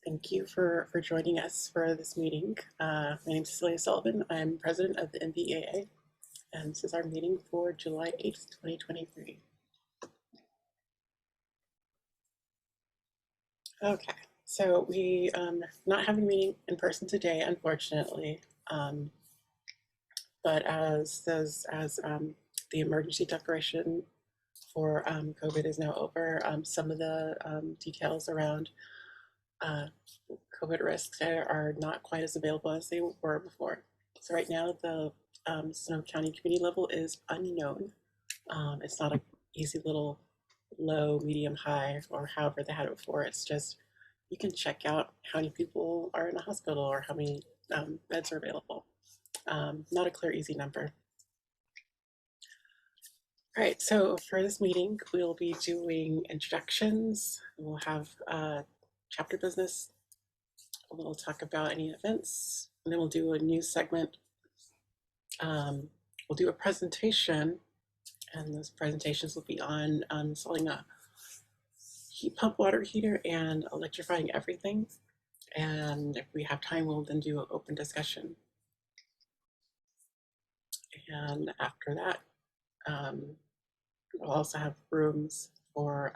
Thank you for joining us for this meeting. My name is Cecilia Sullivan. I'm president of the NBEAA, and this is our meeting for July 8th, 2023. Okay, so we not having a meeting in person today, unfortunately, but as the emergency declaration for COVID is now over, some of the details around COVID risks are not quite as available as they were before. So right now the Sonoma County community level is unknown. It's not an easy little low, medium, high, or however they had it before. It's just you can check out how many people are in a hospital or how many beds are available. Not a clear, easy number. All right, so for this meeting, we'll be doing introductions. We'll have chapter business. We'll talk about any events, and then we'll do a news segment. We'll do a presentation, and those presentations will be on installing a heat pump water heater and electrifying everything. And if we have time, we'll then do an open discussion. And after that, we'll also have rooms for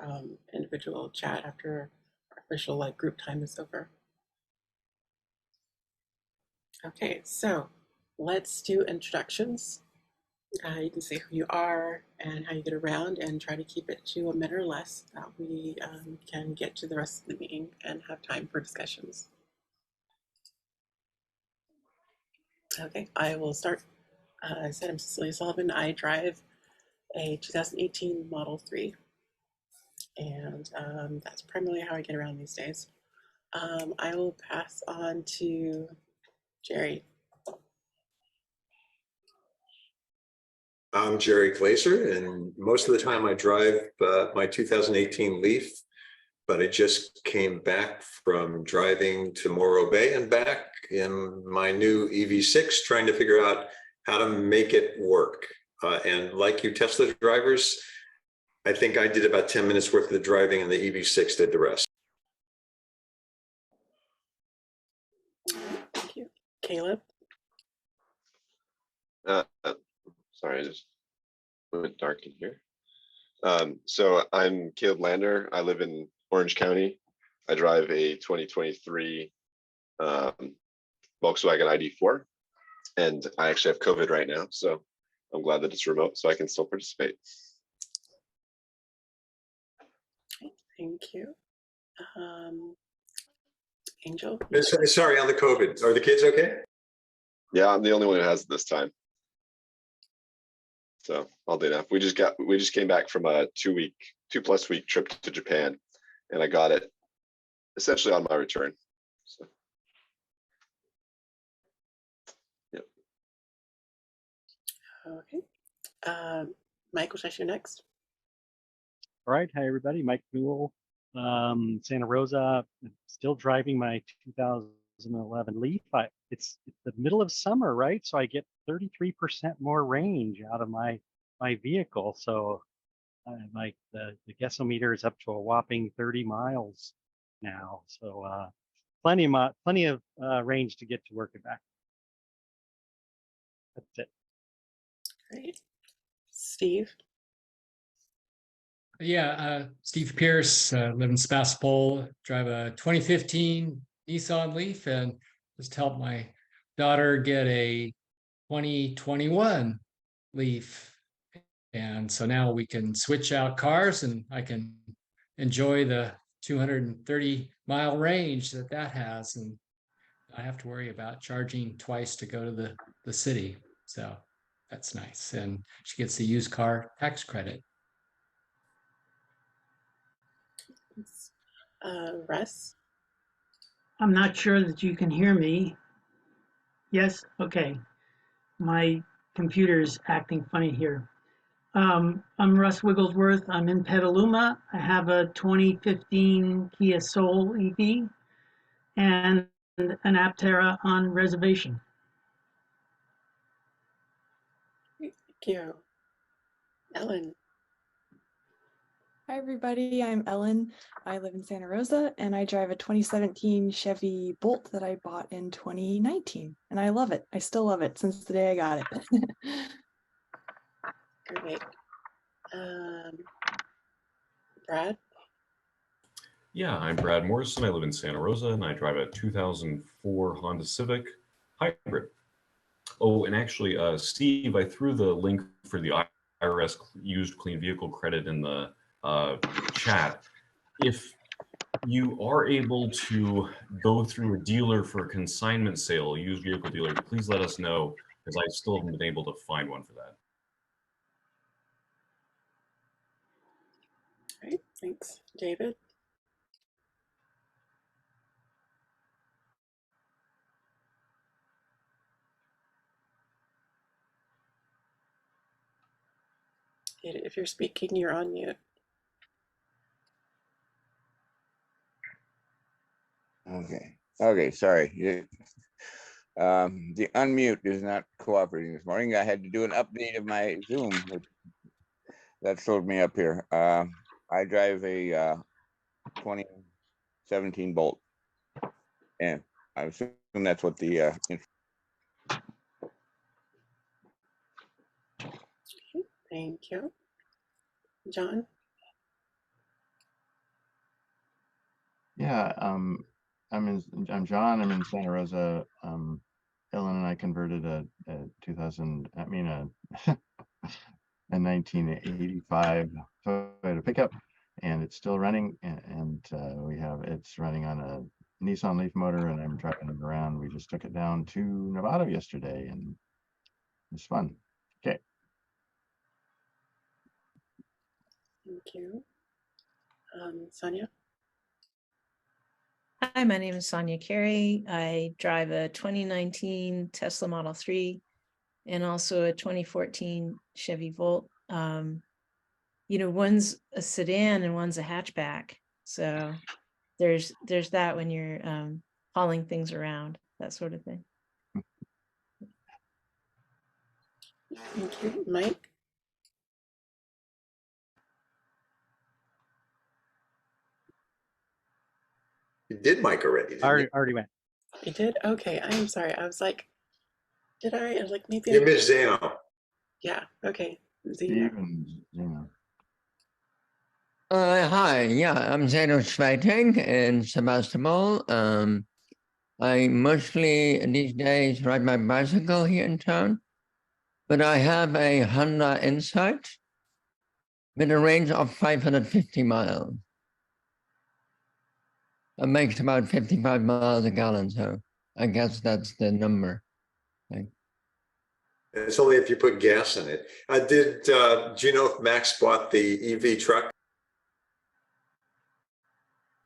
individual chat after our official group time is over. Okay, so let's do introductions. You can say who you are and how you get around, and try to keep it to a minute or less so that we can get to the rest of the meeting and have time for discussions. Okay, I will start. I said I'm Cecilia Sullivan. I drive a 2018 Model 3, and that's primarily how I get around these days. I will pass on to Jerry. I'm Jerry Glazer, and most of the time I drive my 2018 Leaf, but I just came back from driving to Morro Bay and back in my new EV6, trying to figure out how to make it work. And like you Tesla drivers, I think I did about 10 minutes worth of the driving and the EV6 did the rest. Thank you. Caleb? Sorry, I just went dark in here. So I'm Caleb Lander. I live in Orange County. I drive a 2023 Volkswagen ID4, and I actually have COVID right now, so I'm glad that it's remote so I can still participate. Thank you. Angel? Sorry, on the COVID. Are the kids okay? Yeah, I'm the only one who has it this time. So I'll do enough. We just came back from a 2+ week trip to Japan, and I got it essentially on my return. So yep. Okay. Mike, will I you next? All right. Hi, everybody. Mike Newell, Santa Rosa. I'm still driving my 2011 Leaf. It's the middle of summer, right? So I get 33% more range out of my vehicle. So like the gasometer is up to a whopping 30 miles now. So plenty of range to get to work and back. That's it. Great. Steve? Yeah, Steve Pierce, live in Sebastopol, drive a 2015 Nissan Leaf, and just helped my daughter get a 2021 Leaf. And so now we can switch out cars and I can enjoy the 230-mile range that has. And I have to worry about charging twice to go to the city. So that's nice. And she gets the used car tax credit. Russ? I'm not sure that you can hear me. Yes? Okay. My computer's acting funny here. I'm Russ Wigglesworth. I'm in Petaluma. I have a 2015 Kia Soul EV and an Aptera on reservation. Thank you. Ellen? Hi, everybody. I'm Ellen. I live in Santa Rosa and I drive a 2017 Chevy Bolt that I bought in 2019. And I love it. I still love it since the day I got it. Great. Brad? Yeah, I'm Brad Morrison. I live in Santa Rosa and I drive a 2004 Honda Civic Hybrid. Oh, and actually, Steve, I threw the link for the IRS used clean vehicle credit in the chat. If you are able to go through a dealer for a consignment sale, a used vehicle dealer, please let us know because I still haven't been able to find one for that. All right, thanks. David? If you're speaking, you're on mute. Okay, sorry. The unmute is not cooperating this morning. I had to do an update of my Zoom, which that slowed me up here. I drive a 2017 Bolt, and I assume that's what the Thank you. John? Yeah, I'm John. I'm in Santa Rosa. Ellen and I converted a 1985 Toyota pickup, and it's still running. And it's running on a Nissan Leaf motor, and I'm driving it around. We just took it down to Nevada yesterday, and it's fun. Okay. Thank you. Sonia? Hi, my name is Sonia Carey. I drive a 2019 Tesla Model 3 and also a 2014 Chevy Volt. One's a sedan and one's a hatchback. So there's that when you're hauling things around, that sort of thing. Thank you. Mike? You did Mike already, didn't you? Already went. You did? Okay, I am sorry. I was like, did I? And like maybe You missed Zano. Yeah, okay. Zena. Steve and Zena. Hi, yeah, I'm Zeno Schweiting in Sebastopol. I mostly these days ride my bicycle here in town, but I have a Honda Insight with a range of 550 miles. It makes about 55 miles a gallon, so I guess that's the number. It's only if you put gas in it. Do you know if Max bought the EV truck?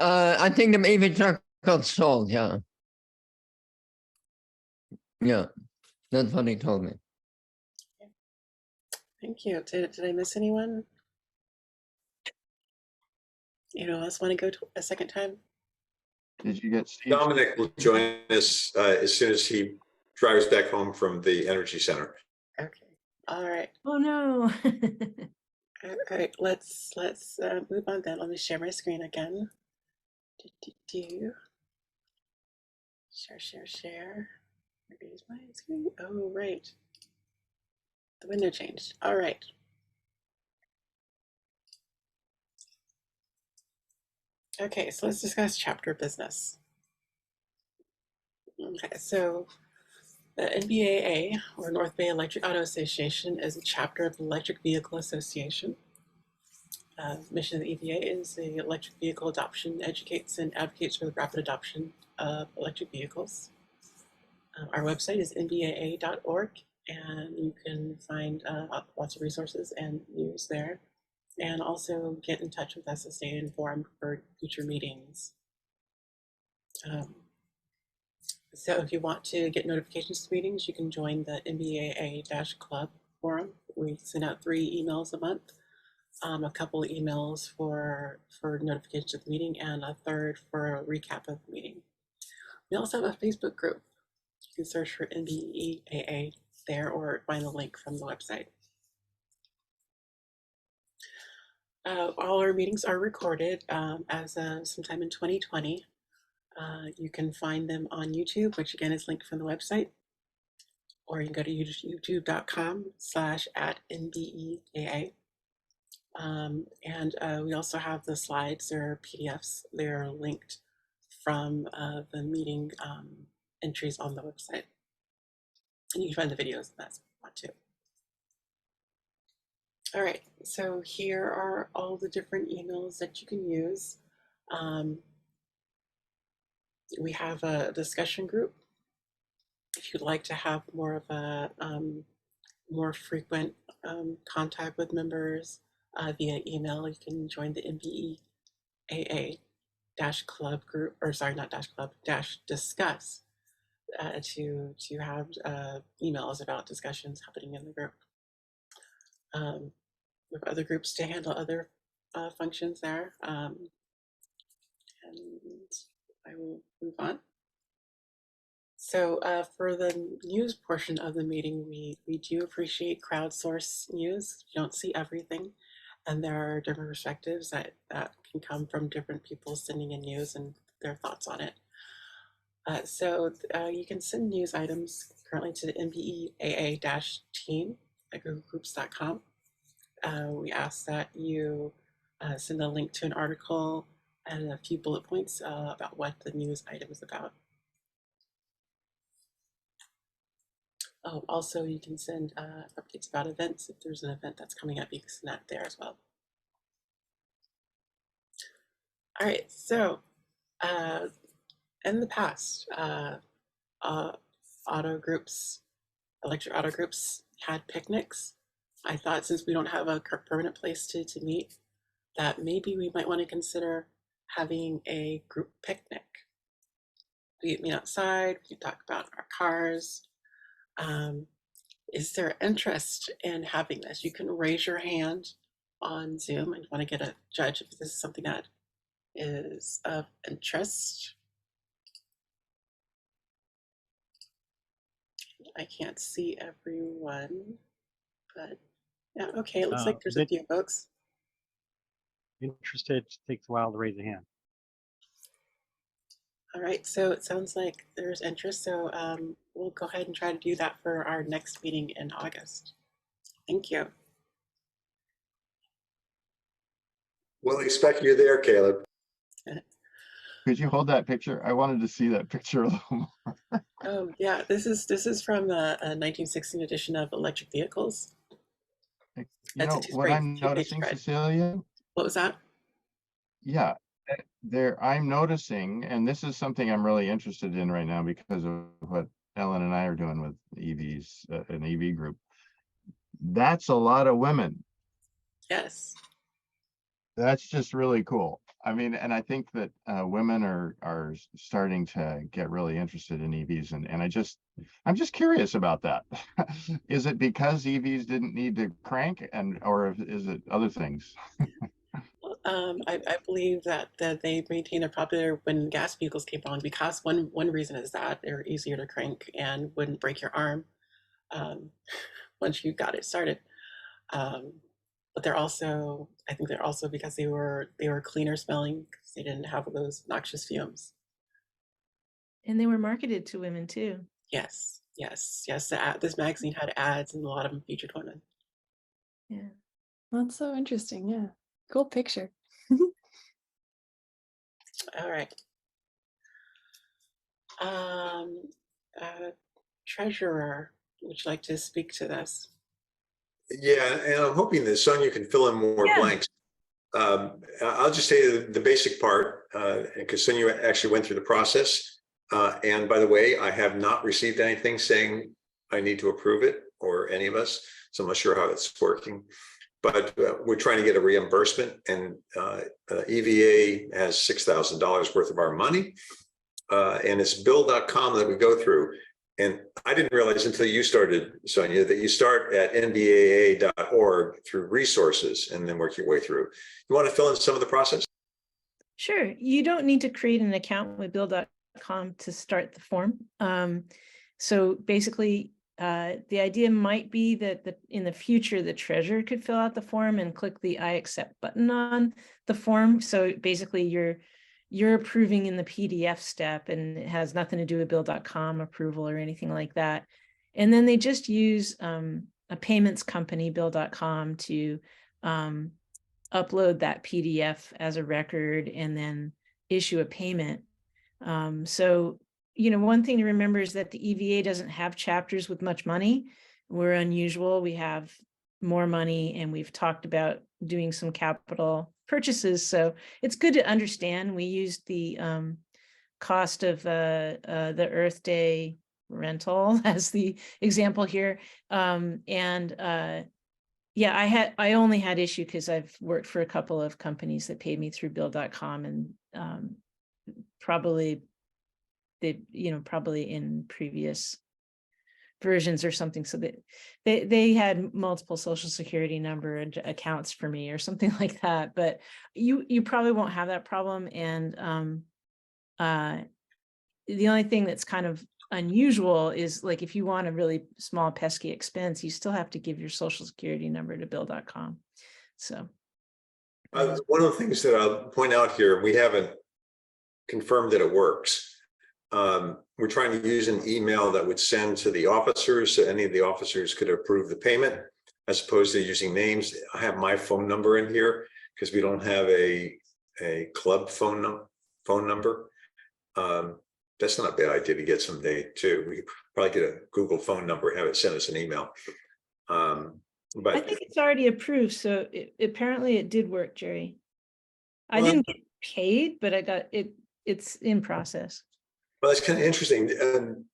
I think the EV truck got sold, yeah. Yeah, that's what he told me. Thank you. Did I miss anyone? Anyone else want to go a second time? Did you get Steve? Dominic will join us as soon as he drives back home from the energy center. Okay. All right. Oh no. All right. Let's move on then. Let me share my screen again. Share. Where is my screen? Oh, right. The window changed. All right. Okay, so let's discuss chapter business. Okay, so the NBEAA, or North Bay Electric Auto Association, is a chapter of the Electric Vehicle Association. The mission of the EVA is the electric vehicle adoption, educates and advocates for the rapid adoption of electric vehicles. Our website is nbaa.org, and you can find lots of resources and news there. And also get in touch with us to stay informed for future meetings. So if you want to get notifications to meetings, you can join the NBEAA-Club forum. We send out 3 emails a month, a couple of emails for notifications of the meeting, and a third for a recap of the meeting. We also have a Facebook group. You can search for NBEAA there or find the link from the website. All our meetings are recorded as sometime in 2020. You can find them on YouTube, which again is linked from the website, or you can go to youtube.com/@NBEAA. And we also have the slides or PDFs. They're linked from the meeting entries on the website. And you can find the videos if that's want to. All right, so here are all the different emails that you can use. We have a discussion group. If you'd like to have more of a more frequent contact with members via email, you can join the NBEAA club group, or sorry, not dash club, dash discuss to have emails about discussions happening in the group. We have other groups to handle other functions there. And I will move on. So for the news portion of the meeting, we do appreciate crowdsource news. You don't see everything, and there are different perspectives that can come from different people sending in news and their thoughts on it. So you can send news items currently to the NBEAA-team at googlegroups.com. We ask that you send a link to an article and a few bullet points about what the news item is about. Also, you can send updates about events. If there's an event that's coming up, you can send that there as well. All right, so in the past, electric auto groups had picnics. I thought since we don't have a permanent place to meet, that maybe we might want to consider having a group picnic. We meet outside, we can talk about our cars. Is there interest in having this? You can raise your hand on Zoom and want to get a judge if this is something that is of interest. I can't see everyone, but yeah, okay, it looks like there's a few folks. Interested, takes a while to raise a hand. All right, so it sounds like there's interest, so we'll go ahead and try to do that for our next meeting in August. Thank you. We'll expect you there, Caleb. Could you hold that picture? I wanted to see that picture a little more. Oh yeah, this is from the 1916 edition of Electric Vehicles. You know what I'm noticing, Cecilia? What was that? Yeah, there I'm noticing, and this is something I'm really interested in right now because of what Ellen and I are doing with EVs, an EV group. That's a lot of women. Yes. That's just really cool. I mean, and I think that women are starting to get really interested in EVs, and I'm just curious about that. Is it because EVs didn't need to crank, or is it other things? I believe that they maintained a popular when gas vehicles came along because one reason is that they're easier to crank and wouldn't break your arm once you got it started. But they're also, I think they're also because they were cleaner smelling because they didn't have those noxious fumes. And they were marketed to women too. Yes, yes, yes. This magazine had ads, and a lot of them featured women. Yeah, that's so interesting. Yeah, cool picture. All right. Treasurer, would you like to speak to this? Yeah, and I'm hoping that Sonia can fill in more blanks. I'll just say the basic part, because Sonia actually went through the process. And by the way, I have not received anything saying I need to approve it, or any of us, so I'm not sure how it's working. But we're trying to get a reimbursement, and EVA has $6,000 worth of our money. And it's bill.com that we go through. And I didn't realize until you started, Sonia, that you start at nbea.org through resources and then work your way through. You want to fill in some of the process? sure. You don't need to create an account with bill.com to start the form. So basically, the idea might be that in the future, the treasurer could fill out the form and click the I accept button on the form. So basically you're approving in the PDF step, and it has nothing to do with bill.com approval or anything like that. And then they just use a payments company, bill.com, to upload that PDF as a record and then issue a payment. So, one thing to remember is that the EVA doesn't have chapters with much money. We're unusual. We have more money, and we've talked about doing some capital purchases. So it's good to understand. We used the cost of the Earth Day rental as the example here. Yeah, I only had issue because I've worked for a couple of companies that paid me through bill.com, and probably in previous versions or something, so that they had multiple social security number and accounts for me or something like that. But you probably won't have that problem. And the only thing that's kind of unusual is, like, if you want a really small pesky expense, you still have to give your social security number to bill.com. So one of the things that I'll point out here, we haven't confirmed that it works. We're trying to use an email that would send to the officers, so any of the officers could approve the payment, as opposed to using names. I have my phone number in here because we don't have a club phone number. That's not a bad idea to get someday too. We could probably get a Google phone number, have it send us an email. But I think it's already approved, so apparently it did work, Jerry. I didn't get paid, but I got it. It's in process. Well, that's kind of interesting,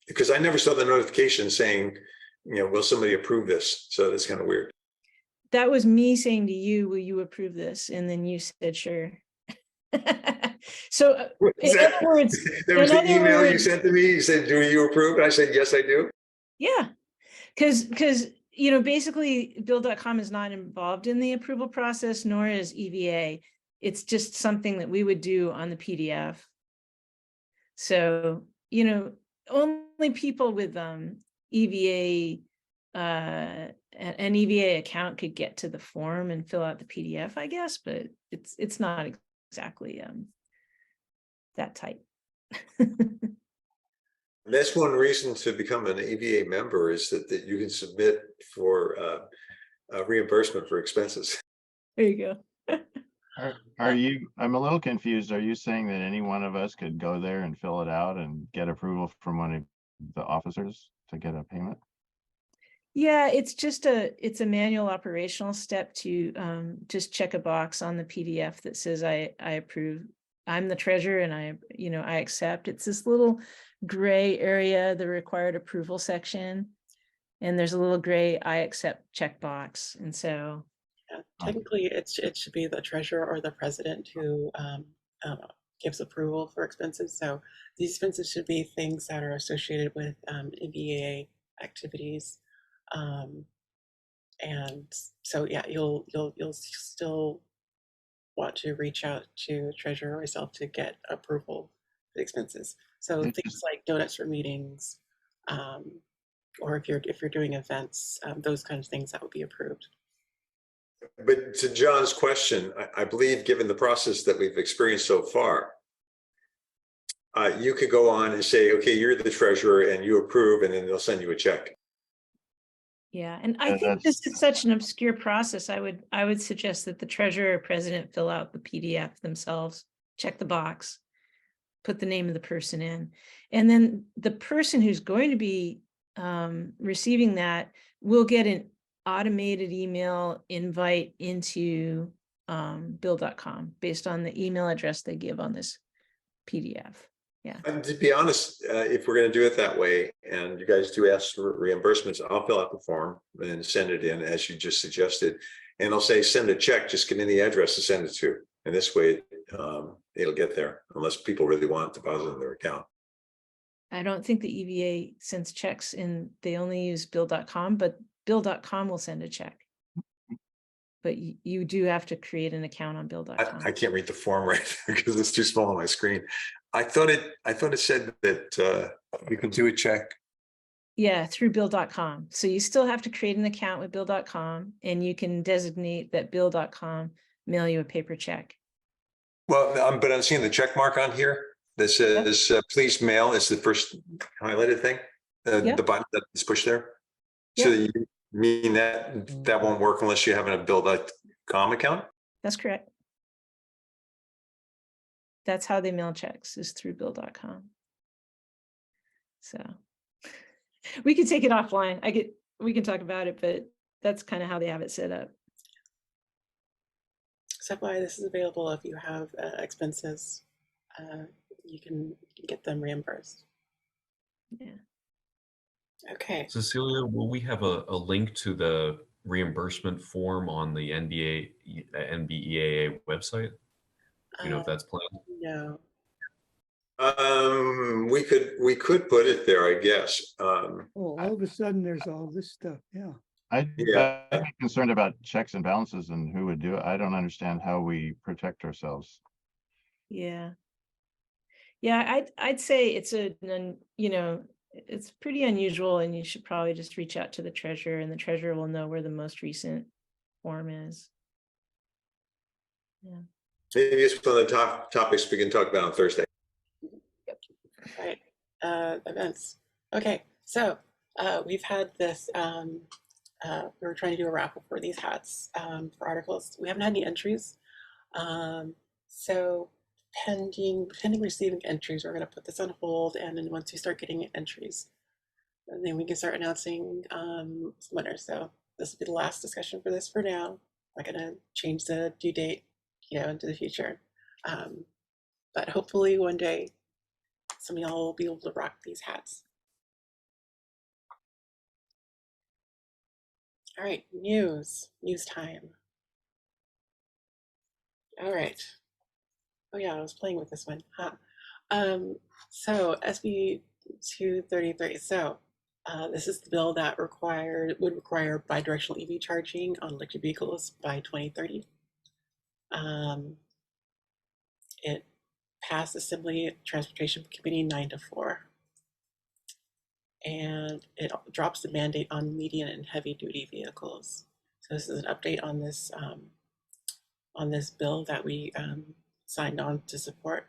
because I never saw the notification saying, will somebody approve this? So that's kind of weird. That was me saying to you, will you approve this? And then you said, sure. So in other words, there was an email you sent to me. You said, do you approve? And I said, yes, I do. Yeah, because basically bill.com is not involved in the approval process, nor is EVA. It's just something that we would do on the PDF. So, only people with EVA, an EVA account could get to the form and fill out the PDF, I guess, but it's not exactly that tight. That's one reason to become an EVA member, is that you can submit for reimbursement for expenses. There you go. Are you, I'm a little confused. Are you saying that any one of us could go there and fill it out and get approval from one of the officers to get a payment? Yeah, it's a manual operational step to just check a box on the PDF that says I approve. I'm the treasurer and I accept. It's this little gray area, the required approval section, and there's a little gray I accept checkbox. And so technically it should be the treasurer or the president who gives approval for expenses. So these expenses should be things that are associated with NBEAA activities. And so, yeah, you'll still want to reach out to treasurer or myself to get approval for the expenses. So things like donuts for meetings, or if you're doing events, those kind of things that would be approved. But to John's question, I believe, given the process that we've experienced so far, you could go on and say, okay, you're the treasurer and you approve, and then they'll send you a check. Yeah, and I think this is such an obscure process. I would suggest that the treasurer or president fill out the PDF themselves, check the box, put the name of the person in, and then the person who's going to be receiving that will get an automated email invite into bill.com based on the email address they give on this PDF. Yeah. And to be honest, if we're going to do it that way, and you guys do ask for reimbursements, I'll fill out the form and send it in as you just suggested. And I'll say, send a check, just give me the address to send it to. And this way it'll get there, unless people really want it deposited in their account. I don't think the EVA sends checks and they only use bill.com, but bill.com will send a check. But you do have to create an account on bill.com. I can't read the form right because it's too small on my screen. I thought it said that you can do a check Yeah, through bill.com. So you still have to create an account with bill.com, and you can designate that bill.com mail you a paper check. Well, but I'm seeing the check mark on here that says, please mail. It's the first highlighted thing, Yep. the button that's pushed there. So Yep. you mean that won't work unless you have a bill.com account? That's correct. That's how they mail checks, is through bill.com. So we can take it offline. We can talk about it, but that's kind of how they have it set up. So why this is available if you have expenses, you can get them reimbursed. Yeah. Okay. Cecilia, will we have a link to the reimbursement form on the NBEAA website? You know if that's planned? No. We could put it there, I guess. Well, all of a sudden, there's all this stuff. Yeah. I'd be concerned about checks and balances and who would do it. I don't understand how we protect ourselves. Yeah. Yeah, I'd say it's it's pretty unusual, and you should probably just reach out to the treasurer, and the treasurer will know where the most recent form is. Yeah. Maybe it's one of the top topics we can talk about on Thursday. Yep. Right. Events. Okay. So we've had this. We were trying to do a raffle for these hats for articles. We haven't had any entries. So pending receiving entries, we're going to put this on hold, and then once we start getting entries, and then we can start announcing some winners. So this will be the last discussion for this for now. I'm not going to change the due date, into the future. But hopefully one day some of y'all will be able to rock these hats. All right, news time. All right. Oh yeah, I was playing with this one. Huh. So SB 233. So this is the bill that would require bidirectional EV charging on electric vehicles by 2030. It passed Assembly Transportation Committee 9-4. And it drops the mandate on medium and heavy duty vehicles. So this is an update on this bill that we signed on to support.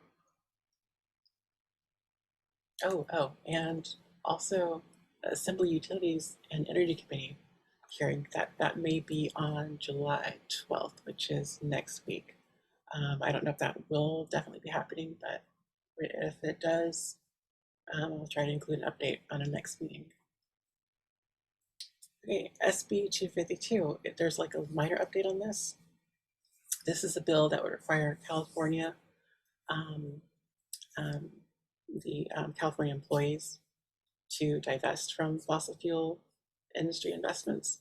Oh, and also Assembly Utilities and Energy Committee hearing that may be on July 12th, which is next week. I don't know if that will definitely be happening, but if it does, I'll try to include an update on our next meeting. Okay, SB 252, if there's like a minor update on this. This is a bill that would require California, California employees to divest from fossil fuel industry investments.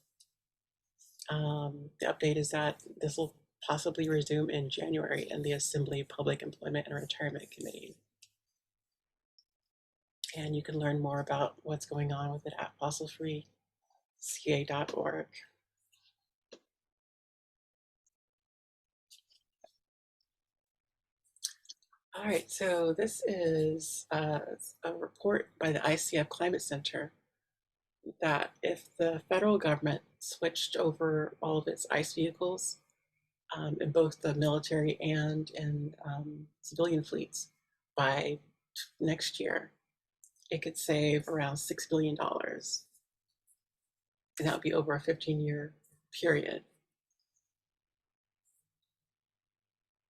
The update is that this will possibly resume in January in the Assembly Public Employment and Retirement Committee. And you can learn more about what's going on with it at fossilfreeca.org. All right, so this is a report by the ICF Climate Center that if the federal government switched over all of its ICE vehicles in both the military and in civilian fleets by next year, it could save around $6 billion. And that would be over a 15-year period.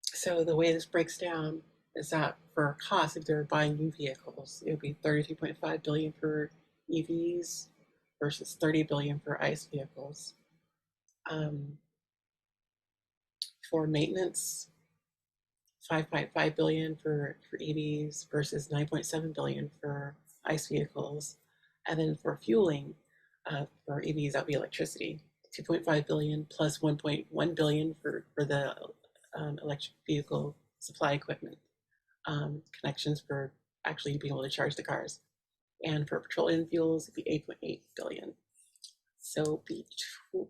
So the way this breaks down is that for cost, if they're buying new vehicles, it would be $33.5 billion for EVs versus $30 billion for ICE vehicles. For maintenance, $5.5 billion for EVs versus $9.7 billion for ICE vehicles. And then for fueling, for EVs, that would be electricity, $2.5 billion plus $1.1 billion for the electric vehicle supply equipment, connections for actually being able to charge the cars. And for petroleum fuels, it'd be $8.8 billion. So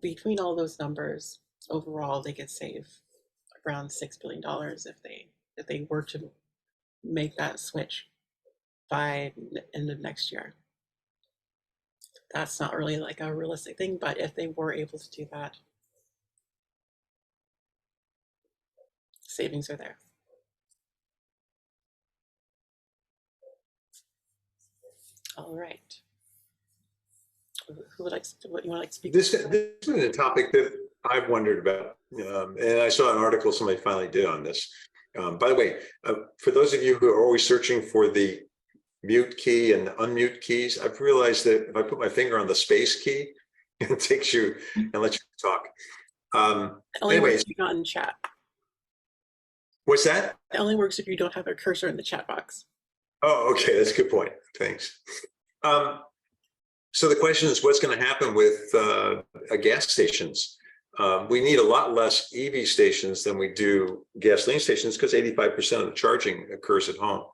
between all those numbers, overall, they could save around $6 billion if they were to make that switch by the end of next year. that's not really like a realistic thing, but if they were able to do that, savings are there. All right. Who would like to, what you want to speak? This has been a topic that I've wondered about, and I saw an article somebody finally did on this. By the way, for those of you who are always searching for the mute key and unmute keys, I've realized that if I put my finger on the space key, it takes you and lets you talk. It only works if you're not in chat. What's that? It only works if you don't have a cursor in the chat box. Oh, okay, that's a good point. Thanks. So the question is, what's going to happen with gas stations? We need a lot less EV stations than we do gasoline stations because 85% of the charging occurs at home.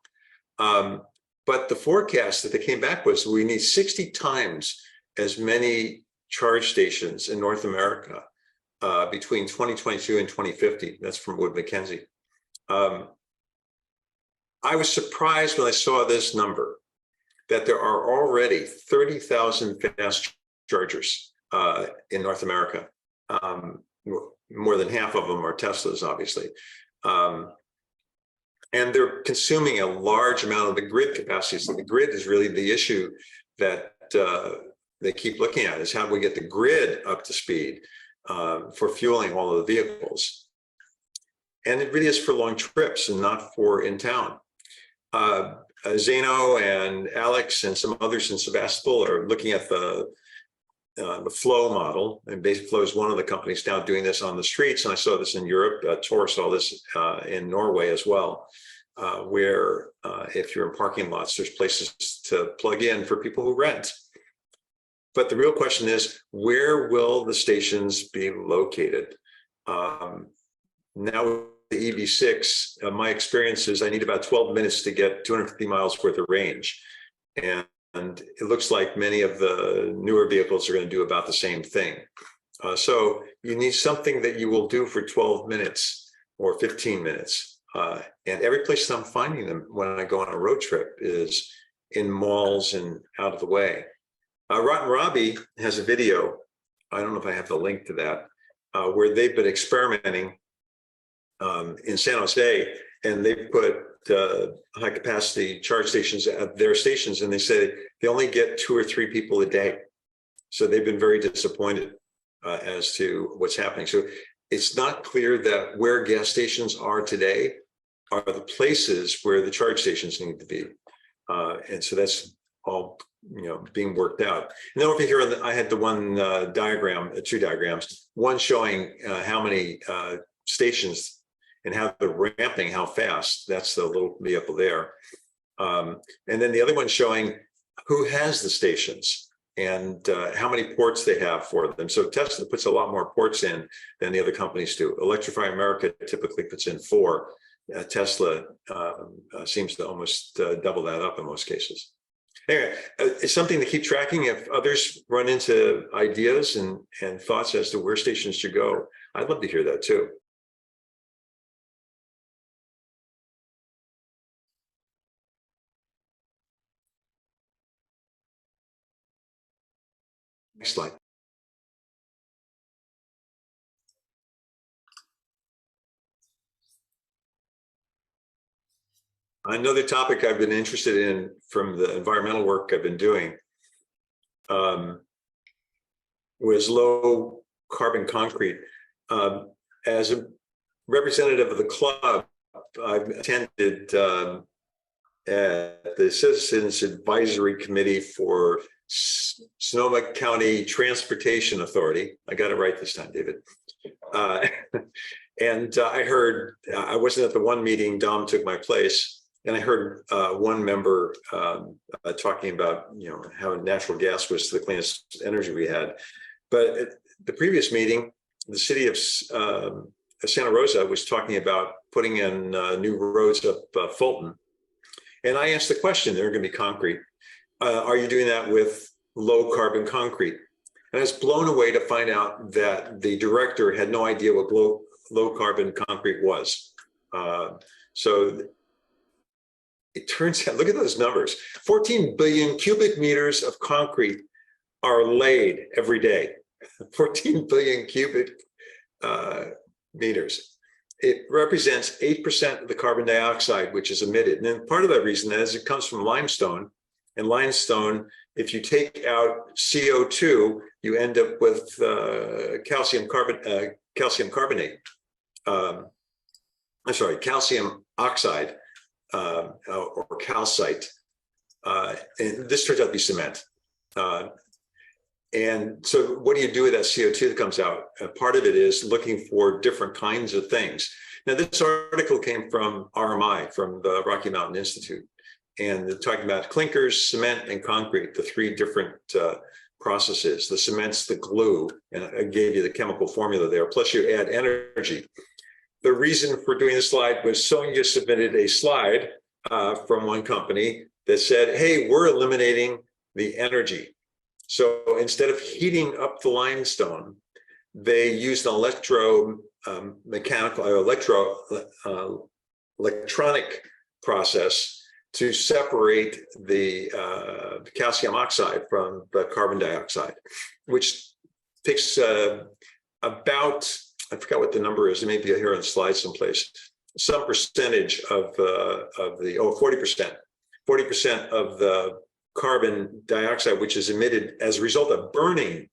But the forecast that they came back with, we need 60 times as many charge stations in North America between 2022 and 2050. That's from Wood Mackenzie. I was surprised when I saw this number, that there are already 30,000 fast chargers in North America. More than half of them are Teslas, obviously. And they're consuming a large amount of the grid capacity. So the grid is really the issue that they keep looking at, is how do we get the grid up to speed for fueling all of the vehicles. And it really is for long trips and not for in town. Zeno and Alex and some others in Sebastopol are looking at the Flow model, and Basic Flow is one of the companies now doing this on the streets. And I saw this in Europe. Tor saw this in Norway as well, where if you're in parking lots, there's places to plug in for people who rent. But the real question is, where will the stations be located? Now, the EV6, my experience is I need about 12 minutes to get 250 miles worth of range. And it looks like many of the newer vehicles are going to do about the same thing. So you need something that you will do for 12 minutes or 15 minutes. And every place that I'm finding them when I go on a road trip is in malls and out of the way. Rotten Robbie has a video, I don't know if I have the link to that, where they've been experimenting in San Jose, and they put high capacity charge stations at their stations, and they say they only get 2 or 3 people a day. So they've been very disappointed as to what's happening. So it's not clear that where gas stations are today are the places where the charge stations need to be. And so that's all, being worked out. And then over here, I had the one diagram, 2 diagrams, one showing how many stations and how they're ramping, how fast. That's the little vehicle there. And then the other one showing who has the stations and how many ports they have for them. So Tesla puts a lot more ports in than the other companies do. Electrify America typically puts in 4. Tesla seems to almost double that up in most cases. Anyway, it's something to keep tracking. If others run into ideas and thoughts as to where stations should go, I'd love to hear that too. Next slide. Another topic I've been interested in from the environmental work I've been doing was low carbon concrete. As a representative of the club, I've attended at the Citizens Advisory Committee for Sonoma County Transportation Authority. I got it right this time, David. And I heard, I wasn't at the one meeting, Dom took my place. And I heard one member talking about, how natural gas was the cleanest energy we had. But at the previous meeting, the city of Santa Rosa was talking about putting in new roads up Fulton. And I asked the question, they're going to be concrete. Are you doing that with low carbon concrete? And I was blown away to find out that the director had no idea what low carbon concrete was. So it turns out, look at those numbers, 14 billion cubic meters of concrete are laid every day, 14 billion cubic meters. It represents 8% of the carbon dioxide which is emitted. And part of that reason is it comes from limestone. And limestone, if you take out CO2, you end up with calcium carbonate. I'm sorry, calcium oxide or calcite. And this turns out to be cement. And so what do you do with that CO2 that comes out? Part of it is looking for different kinds of things. Now, this article came from RMI, from the Rocky Mountain Institute. And they're talking about clinkers, cement, and concrete, the three different processes. The cement's the glue, and I gave you the chemical formula there, plus you add energy. The reason for doing this slide was Sonia submitted a slide from one company that said, hey, we're eliminating the energy. So instead of heating up the limestone, they used an electronic process to separate the calcium oxide from the carbon dioxide, which takes about, I forgot what the number is, it may be here on the slide someplace, some percentage of the, 40% of the carbon dioxide, which is emitted as a result of burning,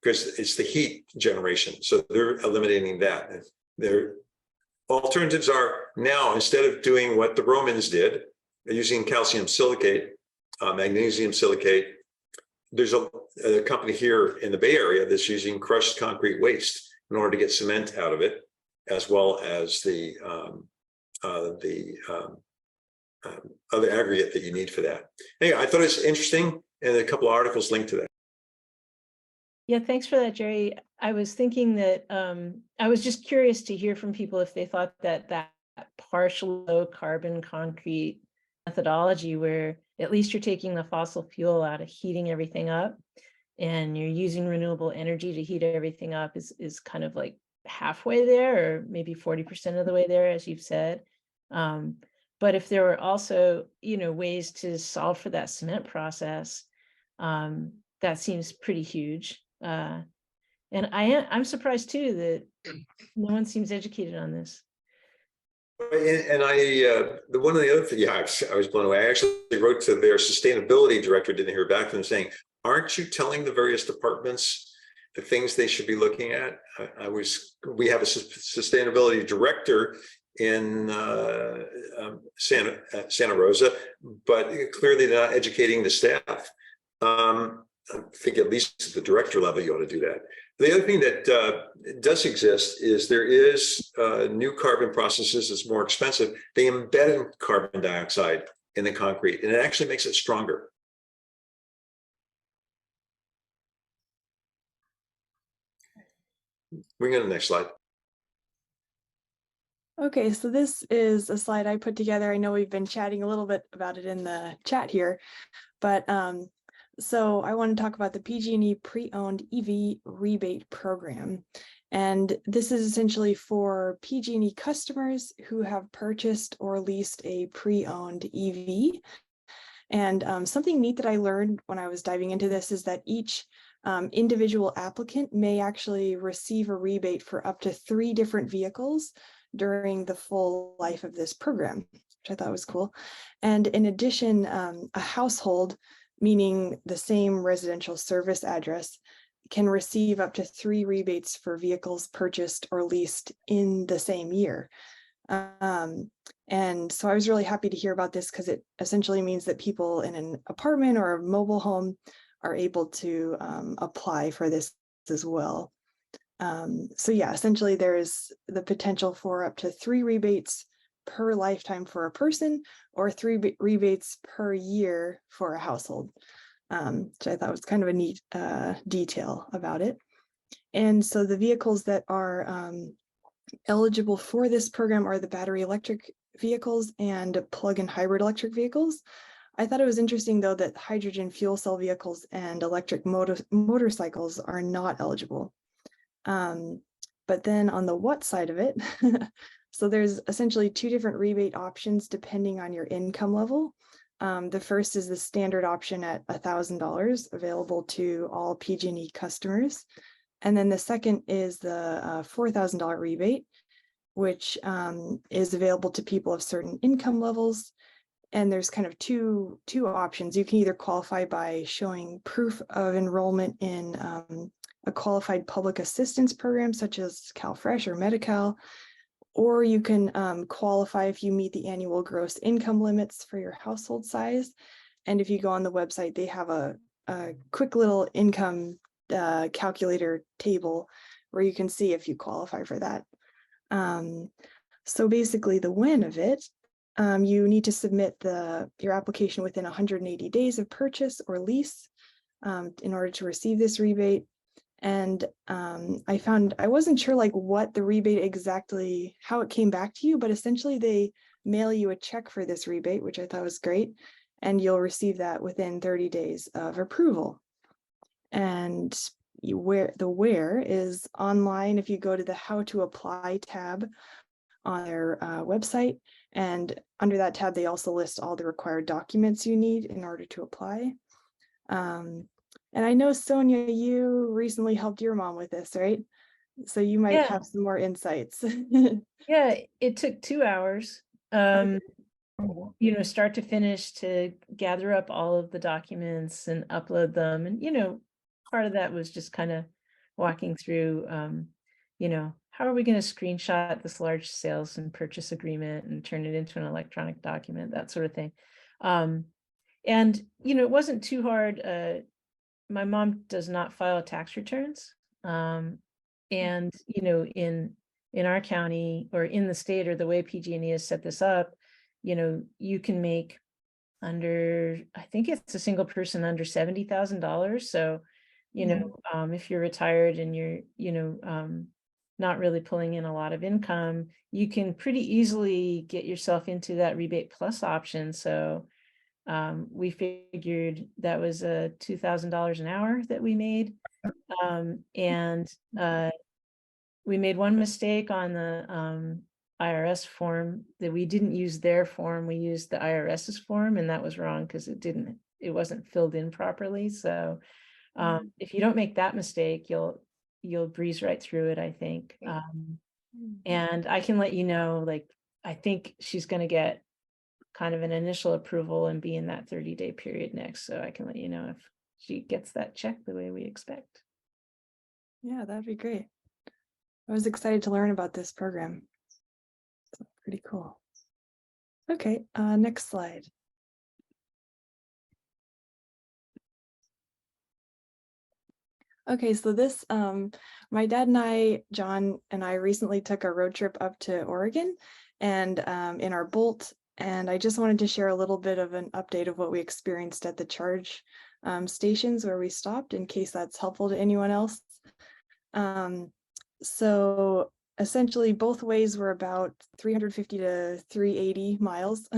because it's the heat generation. So they're eliminating that. Their alternatives are now, instead of doing what the Romans did, using calcium silicate, magnesium silicate, there's a company here in the Bay Area that's using crushed concrete waste in order to get cement out of it, as well as the other aggregate that you need for that. Anyway, I thought it's interesting, and a couple of articles linked to that. Yeah, thanks for that, Jerry. I was thinking that I was just curious to hear from people if they thought that that partial low carbon concrete methodology, where at least you're taking the fossil fuel out of heating everything up and you're using renewable energy to heat everything up, is kind of like halfway there, or maybe 40% of the way there, as you've said. But if there were also, ways to solve for that cement process, that seems pretty huge. And I'm surprised too that no one seems educated on this. And one of the other things, I was blown away. I actually wrote to their sustainability director, didn't hear back from them, saying, aren't you telling the various departments the things they should be looking at? We have a sustainability director in Santa Rosa, but clearly they're not educating the staff. I think at least at the director level, you ought to do that. The other thing that does exist is there is new carbon processes that's more expensive. They embed carbon dioxide in the concrete, and it actually makes it stronger. We can go to the next slide. Okay, so this is a slide I put together. I know we've been chatting a little bit about it in the chat here, but so I want to talk about the PG&E pre-owned EV rebate program. And this is essentially for PG&E customers who have purchased or leased a pre-owned EV. And something neat that I learned when I was diving into this is that each individual applicant may actually receive a rebate for up to 3 different vehicles during the full life of this program, which I thought was cool. And in addition, a household, meaning the same residential service address, can receive up to 3 rebates for vehicles purchased or leased in the same year. And so I was really happy to hear about this, because it essentially means that people in an apartment or a mobile home are able to apply for this as well. So yeah, essentially there is the potential for up to 3 rebates per lifetime for a person, or 3 rebates per year for a household, which I thought was kind of a neat detail about it. And so the vehicles that are eligible for this program are the battery electric vehicles and plug-in hybrid electric vehicles. I thought it was interesting, though, that hydrogen fuel cell vehicles and electric motorcycles are not eligible. But then on the what side of it, so there's essentially 2 different rebate options depending on your income level. The first is the standard option at $1,000, available to all PG&E customers. And then the second is the $4,000 rebate, which is available to people of certain income levels. And there's kind of two options. You can either qualify by showing proof of enrollment in a qualified public assistance program, such as CalFresh or Medi-Cal, or you can qualify if you meet the annual gross income limits for your household size. And if you go on the website, they have a quick little income calculator table where you can see if you qualify for that. So basically the win of it, you need to submit your application within 180 days of purchase or lease in order to receive this rebate. And I wasn't sure like what the rebate exactly, how it came back to you, but essentially they mail you a check for this rebate, which I thought was great. And you'll receive that within 30 days of approval. And where is online if you go to the How to Apply tab on their website. And under that tab, they also list all the required documents you need in order to apply. And I know, Sonia, you recently helped your mom with this, right? So you might have some more insights. Yeah, it took 2 hours, start to finish, to gather up all of the documents and upload them. And, part of that was just kind of walking through, how are we going to screenshot this large sales and purchase agreement and turn it into an electronic document, that sort of thing. And, it wasn't too hard. My mom does not file tax returns. And, in our county or in the state, or the way PG&E has set this up, you can make I think it's a single person under $70,000. So, if you're retired and you're, not really pulling in a lot of income, you can pretty easily get yourself into that rebate plus option. So we figured that was $2,000 an hour that we made. And we made one mistake on the IRS form, that we didn't use their form, we used the IRS's form, and that was wrong because it wasn't filled in properly. So if you don't make that mistake, you'll breeze right through it, I think. And I can let you know, like, I think she's going to get kind of an initial approval and be in that 30-day period next. So I can let you know if she gets that check the way we expect. Yeah, that'd be great. I was excited to learn about this program. So pretty cool. Okay, next slide. Okay, so this, my dad and I, John and I, recently took a road trip up to Oregon and in our Bolt, and I just wanted to share a little bit of an update of what we experienced at the charge stations where we stopped, in case that's helpful to anyone else. So essentially both ways were about 350 to 380 miles.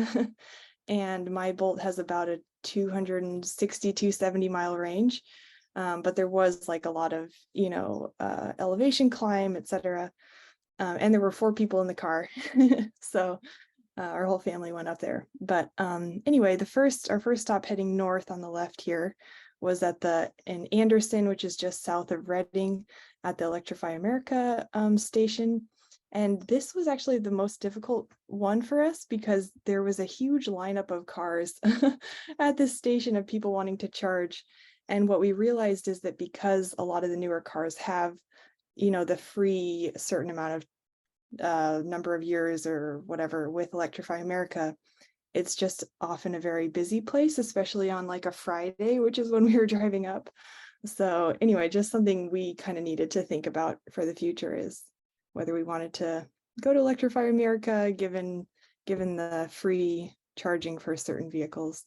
And my Bolt has about a 260, 270 mile range. But there was like a lot of, elevation climb, etc. And there were 4 people in the car. So our whole family went up there. But anyway, our first stop heading north on the left here was in Anderson, which is just south of Redding, at the Electrify America station. And this was actually the most difficult one for us because there was a huge lineup of cars at this station of people wanting to charge. And what we realized is that because a lot of the newer cars have, the free certain amount of number of years or whatever with Electrify America, it's just often a very busy place, especially on like a Friday, which is when we were driving up. So anyway, just something we kind of needed to think about for the future is whether we wanted to go to Electrify America, given the free charging for certain vehicles.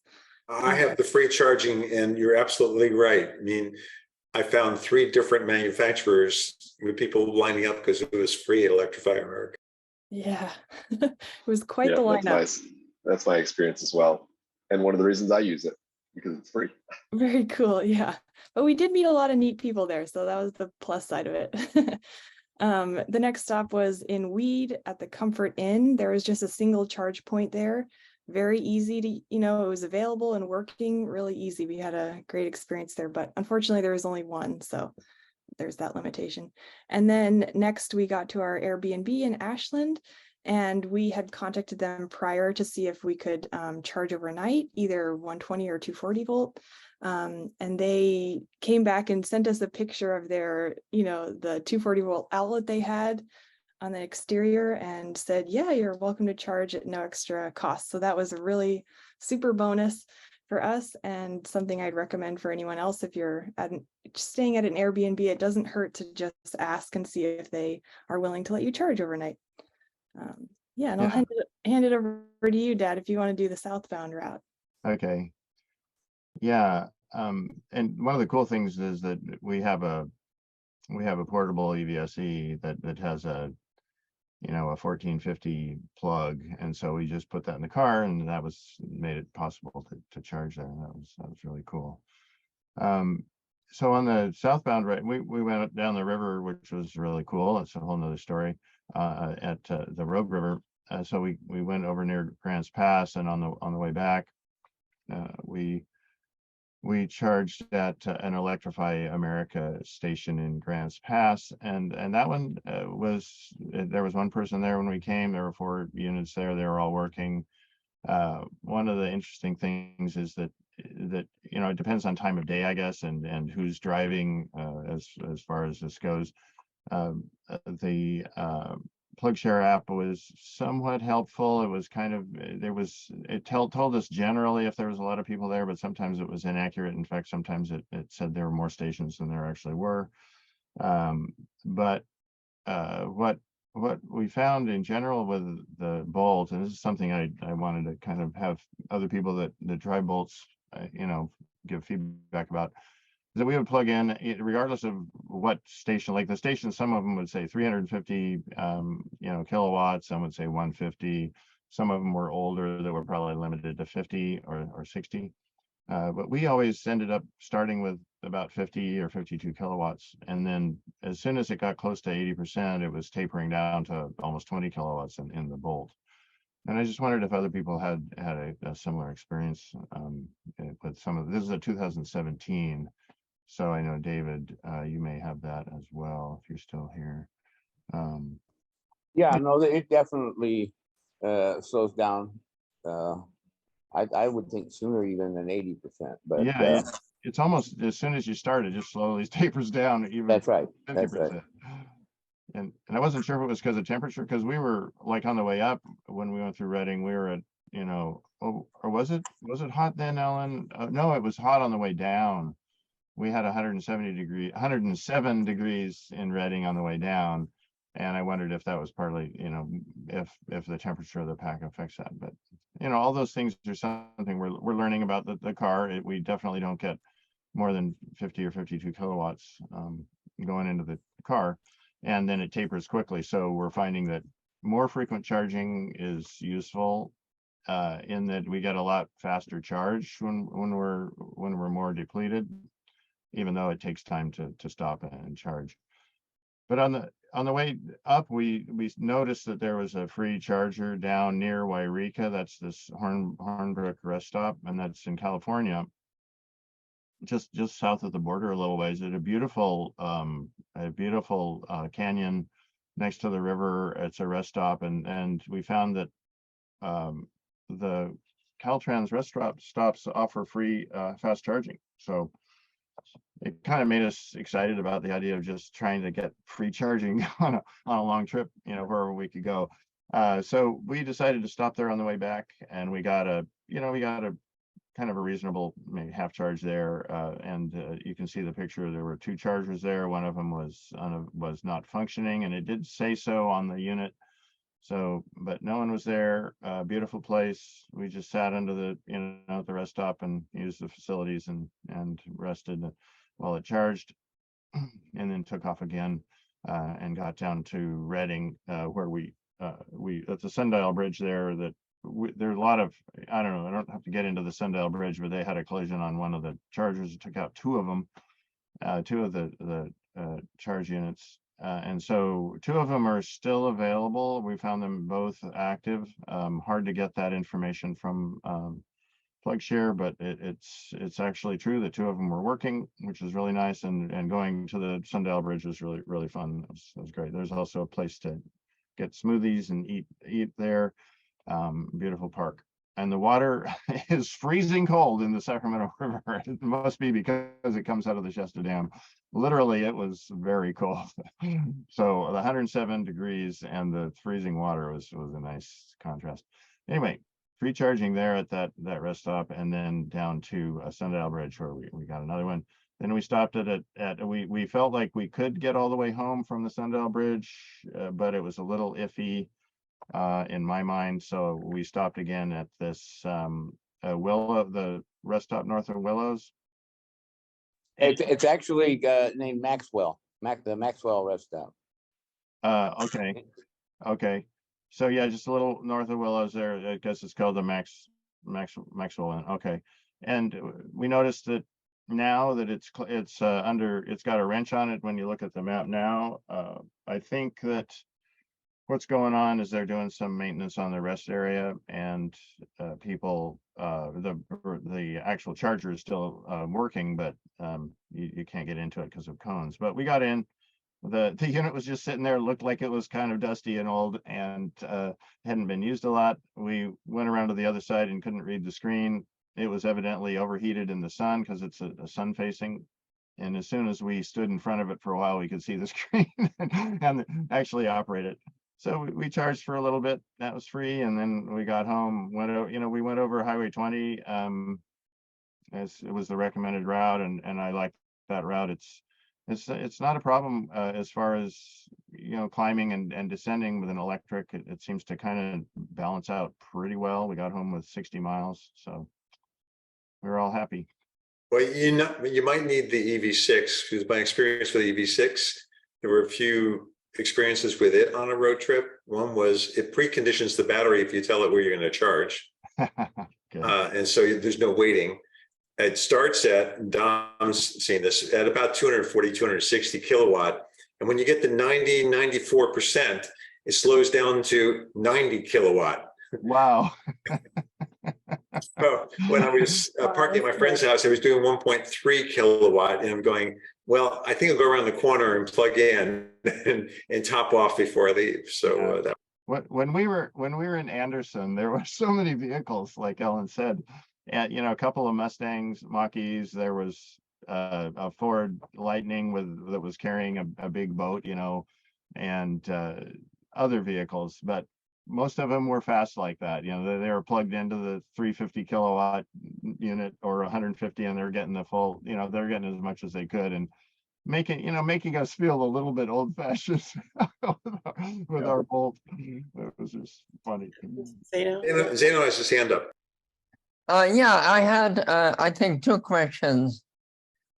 I have the free charging, and you're absolutely right. I mean, I found 3 different manufacturers with people lining up because it was free at Electrify America. Yeah, it was quite the lineup. That's nice. That's my experience as well. And one of the reasons I use it, because it's free. Very cool, yeah. But we did meet a lot of neat people there, so that was the plus side of it. The next stop was in Weed at the Comfort Inn. There was just a single charge point there, very easy to, it was available and working really easy. We had a great experience there, but unfortunately there was only one, so there's that limitation. And then next we got to our Airbnb in Ashland, and we had contacted them prior to see if we could charge overnight, either 120 or 240 volt. And they came back and sent us a picture of their, the 240 volt outlet they had on the exterior, and said, yeah, you're welcome to charge at no extra cost. So that was a really super bonus for us, and something I'd recommend for anyone else. If you're staying at an Airbnb, it doesn't hurt to just ask and see if they are willing to let you charge overnight. Yeah, and I'll hand it over to you, Dad, if you want to do the southbound route. Okay. Yeah. And one of the cool things is that we have a portable EVSE that has a 1450 plug, and so we just put that in the car, and that made it possible to charge there. That was really cool. So on the southbound, right, we went down the river, which was really cool. That's a whole nother story. At the Rogue River, so we went over near Grants Pass, and on the way back, we charged at an Electrify America station in Grants Pass, and that one there was one person there when we came. There were 4 units there. They were all working. One of the interesting things is that it depends on time of day, I guess, and who's driving as far as this goes. The PlugShare app was somewhat helpful. It was kind of, it told us generally if there was a lot of people there, but sometimes it was inaccurate. In fact, sometimes it said there were more stations than there actually were. But what we found in general with the Bolt, and this is something I wanted to kind of have other people that drive Bolts, give feedback about, that we would plug in regardless of what station. Like the station, some of them would say 350 kilowatts, some would say 150. Some of them were older that were probably limited to 50 or 60. But we always ended up starting with about 50 or 52 kilowatts, and then as soon as it got close to 80%, it was tapering down to almost 20 kilowatts in the Bolt. And I just wondered if other people had a similar experience with some of this. Is a 2017. So I know, David, you may have that as well if you're still here. Yeah, no, it definitely slows down. I would think sooner even than 80%. But yeah, it's almost as soon as you start, it just slowly tapers down even. That's right. 50%. That's right. And I wasn't sure if it was because of temperature, because we were like on the way up when we went through Reading, we were at, or was it hot then, Ellen? No, it was hot on the way down. We had 107 degrees in Reading on the way down, and I wondered if that was partly, if the temperature of the pack affects that. But all those things are something we're learning about the car. We definitely don't get more than 50 or 52 kilowatts going into the car, and then it tapers quickly. So we're finding that more frequent charging is useful, in that we get a lot faster charge when we're more depleted, even though it takes time to stop and charge. But on the way up, we noticed that there was a free charger down near Wairika. That's this Hornbrook rest stop, and that's in California, just south of the border a little ways, at a beautiful canyon next to the river. It's a rest stop, and we found that the Caltrans rest stops offer free fast charging. So it kind of made us excited about the idea of just trying to get free charging on a long trip, wherever we could go. So we decided to stop there on the way back, and we got a kind of a reasonable, maybe half charge there. And you can see the picture. There were 2 chargers there. One of them was not functioning, and it did say so on the unit. So, but no one was there. Beautiful place. We just sat under the, at the rest stop and used the facilities and rested while it charged, and then took off again and got down to Reading, where we at the Sundial Bridge there. There's a lot of, I don't know, I don't have to get into the Sundial Bridge, but they had a collision on one of the chargers. It took out 2 of them, 2 of the charge units. And so two of them are still available. We found them both active. Hard to get that information from PlugShare, but it's actually true that two of them were working, which is really nice. And going to the Sundale Bridge was really fun. It was great. There's also a place to get smoothies and eat there. Beautiful park. And the water is freezing cold in the Sacramento River. It must be because it comes out of the Shasta Dam. Literally, it was very cold. So the 107 degrees and the freezing water was a nice contrast. Anyway, free charging there at that rest stop, and then down to Sundale Bridge where we got another one. Then we stopped we felt like we could get all the way home from the Sundale Bridge, but it was a little iffy in my mind. So we stopped again at this Willow, the rest stop north of Willows. It's actually named Maxwell, the Maxwell rest stop. Okay. So yeah, just a little north of Willows there. I guess it's called the Maxwell. Okay. And we noticed that now that it's got a wrench on it when you look at the map now. I think that what's going on is they're doing some maintenance on the rest area, and people, the actual charger is still working, but you can't get into it because of cones. But we got in. The unit was just sitting there, looked like it was kind of dusty and old, and hadn't been used a lot. We went around to the other side and couldn't read the screen. It was evidently overheated in the sun because it's a sun facing. And as soon as we stood in front of it for a while, we could see the screen and actually operate it. So we charged for a little bit. That was free. And then we got home, we went over Highway 20 as it was the recommended route. And I like that route. It's not a problem as far as, climbing and descending with an electric. It seems to kind of balance out pretty well. We got home with 60 miles. So we were all happy. Well, you might need the EV6, because my experience with the EV6, there were a few experiences with it on a road trip. One was it preconditions the battery if you tell it where you're going to charge. And so there's no waiting. It starts at, Dom's seen this, at about 240, 260 kilowatt. And when you get to 90, 94%, it slows down to 90 kilowatt. Wow. So when I was parking at my friend's house, I was doing 1.3 kilowatt, and I'm going, well, I think I'll go around the corner and plug in and top off before I leave. So when we were in Anderson, there were so many vehicles, like Ellen said, and a couple of Mustangs, Mach-E's. There was a Ford Lightning that was carrying a big boat, and other vehicles, but most of them were fast like that. They were plugged into the 350 kilowatt unit or 150, and they're getting the full, they're getting as much as they could, and making us feel a little bit old fashioned with our Bolt. It was just funny. Zeno has his hand up. Yeah, I had, I think, two questions.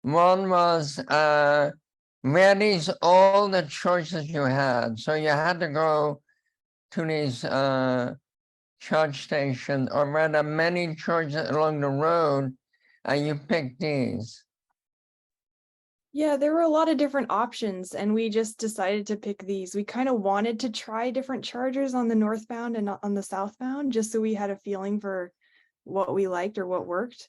One was, were these all the choices you had? So you had to go to these charge stations, or were there many choices along the road and you picked these? Yeah, there were a lot of different options, and we just decided to pick these. We kind of wanted to try different chargers on the northbound and on the southbound, just so we had a feeling for what we liked or what worked.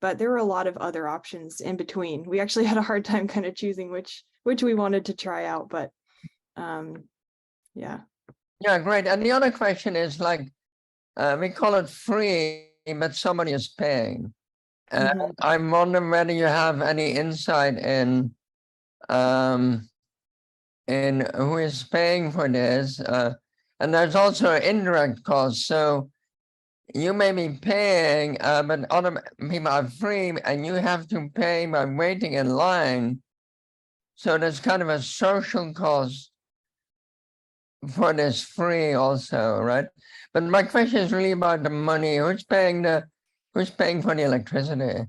But there were a lot of other options in between. We actually had a hard time kind of choosing which we wanted to try out, but yeah. Yeah, great. And the other question is, like, we call it free, but somebody is paying. I'm wondering whether you have any insight in who is paying for this. And there's also indirect costs. So you may be paying, but other people are free, and you have to pay by waiting in line. So there's kind of a social cost for this free also, right? But my question is really about the money. Who's paying for the electricity?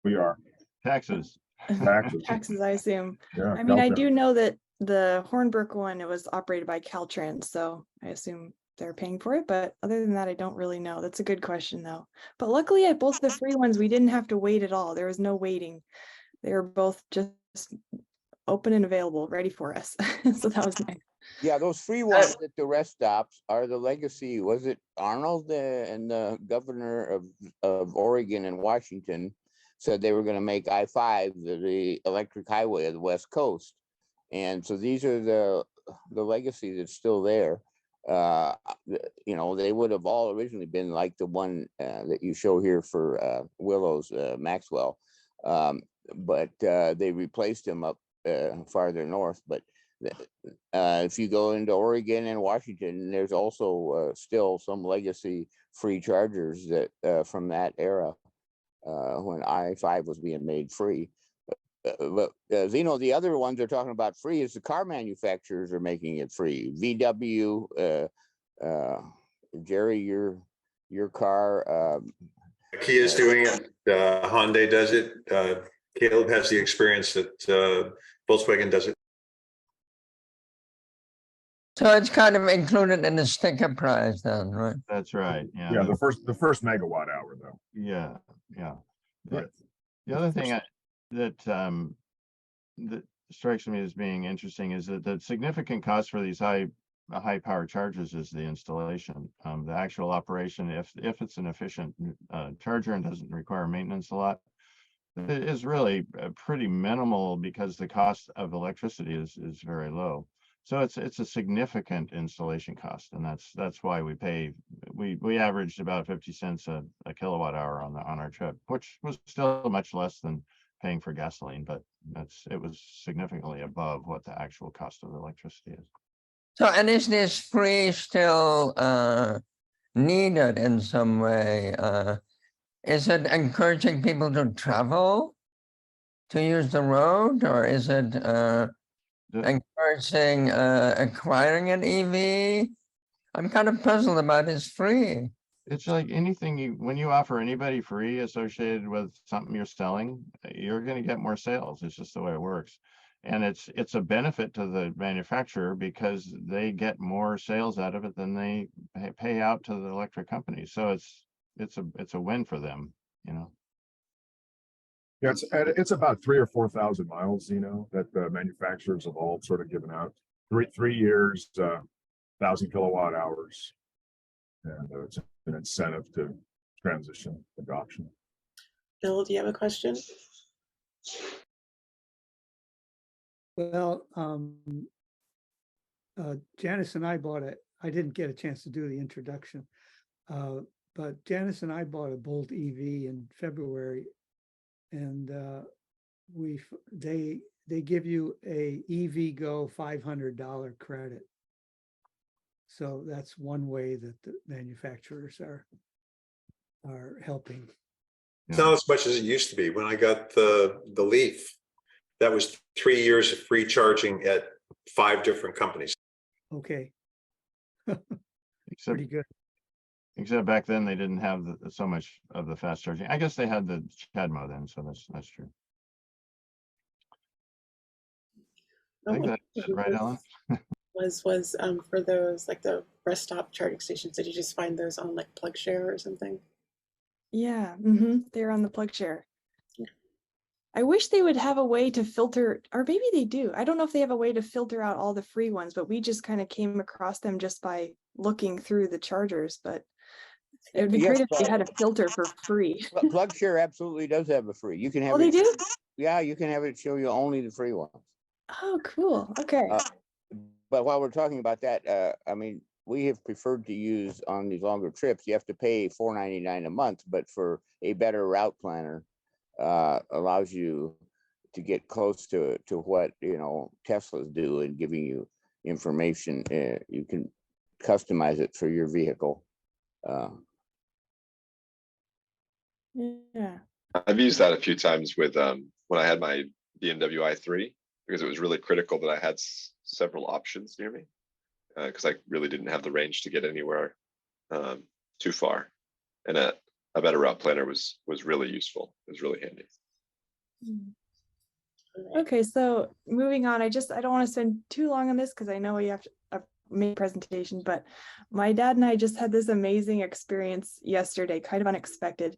We are. Taxes. Taxes, I assume. Yeah, I mean, I do know that the Hornbrook one, it was operated by Caltrans, so I assume they're paying for it. But other than that, I don't really know. That's a good question, though. But luckily, at both the free ones, we didn't have to wait at all. There was no waiting. They were both just open and available, ready for us. So that was nice. Yeah, those free ones at the rest stops are the legacy. Was it Arnold and the governor of Oregon and Washington said they were going to make I-5 the electric highway of the West Coast. And so these are the legacy that's still there. You know, they would have all originally been like the one that you show here for Willows, Maxwell. But they replaced them up farther north. But if you go into Oregon and Washington, there's also still some legacy free chargers that from that era when I-5 was being made free. But Zeno, the other ones they're talking about free is the car manufacturers are making it free. VW, Jerry, your car. Kia is doing it. Hyundai does it. Caleb has the experience that Volkswagen does it. So it's kind of included in the sticker price then, right? That's right. Yeah. Yeah, the first megawatt hour though. Yeah. Yeah. Right. The other thing that strikes me as being interesting is that the significant cost for these high power chargers is the installation. The actual operation, if it's an efficient charger and doesn't require maintenance a lot, it is really pretty minimal because the cost of electricity is very low. So it's a significant installation cost, and that's why we averaged about 50 cents a kilowatt hour on our trip, which was still much less than paying for gasoline, but it was significantly above what the actual cost of electricity is. So, and is this free still needed in some way? Is it encouraging people to travel to use the road, or is it encouraging acquiring an EV? I'm kind of puzzled about it's free. It's like anything when you offer anybody free associated with something you're selling, you're going to get more sales. It's just the way it works. And it's a benefit to the manufacturer because they get more sales out of it than they pay out to the electric company. So it's a win for them, you know. Yeah, it's about 3,000 or 4,000 miles, you know, that the manufacturers have all sort of given out. 3 years, 1,000 kilowatt hours, and it's an incentive to transition adoption. Bill, do you have a question? Well, Janice and I bought it. I didn't get a chance to do the introduction, but Janice and I bought a Bolt EV in February, and they give you a EV Go $500 credit. So that's one way that the manufacturers are helping. It's not as much as it used to be. When I got the Leaf, that was 3 years of free charging at 5 different companies. Okay. Pretty good. Except back then they didn't have so much of the fast charging. I guess they had the CHAdeMO then, so that's true. I think that's it, right, Ellen? was for those like the rest stop charging stations, did you just find those on like PlugShare or something? Yeah, they're on the PlugShare. I wish they would have a way to filter, or maybe they do. I don't know if they have a way to filter out all the free ones, but we just kind of came across them just by looking through the chargers. But it would be great if they had a filter for free. PlugShare absolutely does have a free. You can have they do? Yeah, you can have it show you only the free ones. Oh, cool. Okay. But while we're talking about that, I mean, we have preferred to use on these longer trips. You have to pay $4.99 a month, but for a better route planner, allows you to get close to what Teslas do and giving you information. You can customize it for your vehicle. Yeah, I've used that a few times with when I had my BMW i3 because it was really critical that I had several options near me because I really didn't have the range to get anywhere too far, and a better route planner was really useful. It was really handy. Okay, so moving on, I don't want to spend too long on this because I know we have a main presentation, but my dad and I just had this amazing experience yesterday, kind of unexpected.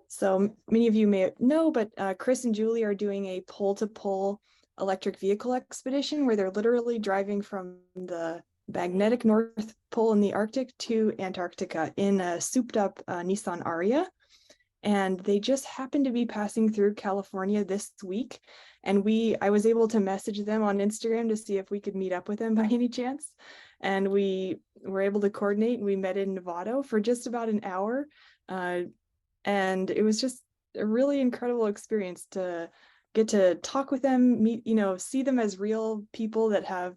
So many of you may know, but Chris and Julie are doing a pole-to-pole electric vehicle expedition where they're literally driving from the magnetic North Pole in the Arctic to Antarctica in a souped up Nissan Aria. And they just happened to be passing through California this week. And I was able to message them on Instagram to see if we could meet up with them by any chance. And we were able to coordinate, and we met in Novato for just about an hour. And it was just a really incredible experience to get to talk with them, meet, see them as real people that have,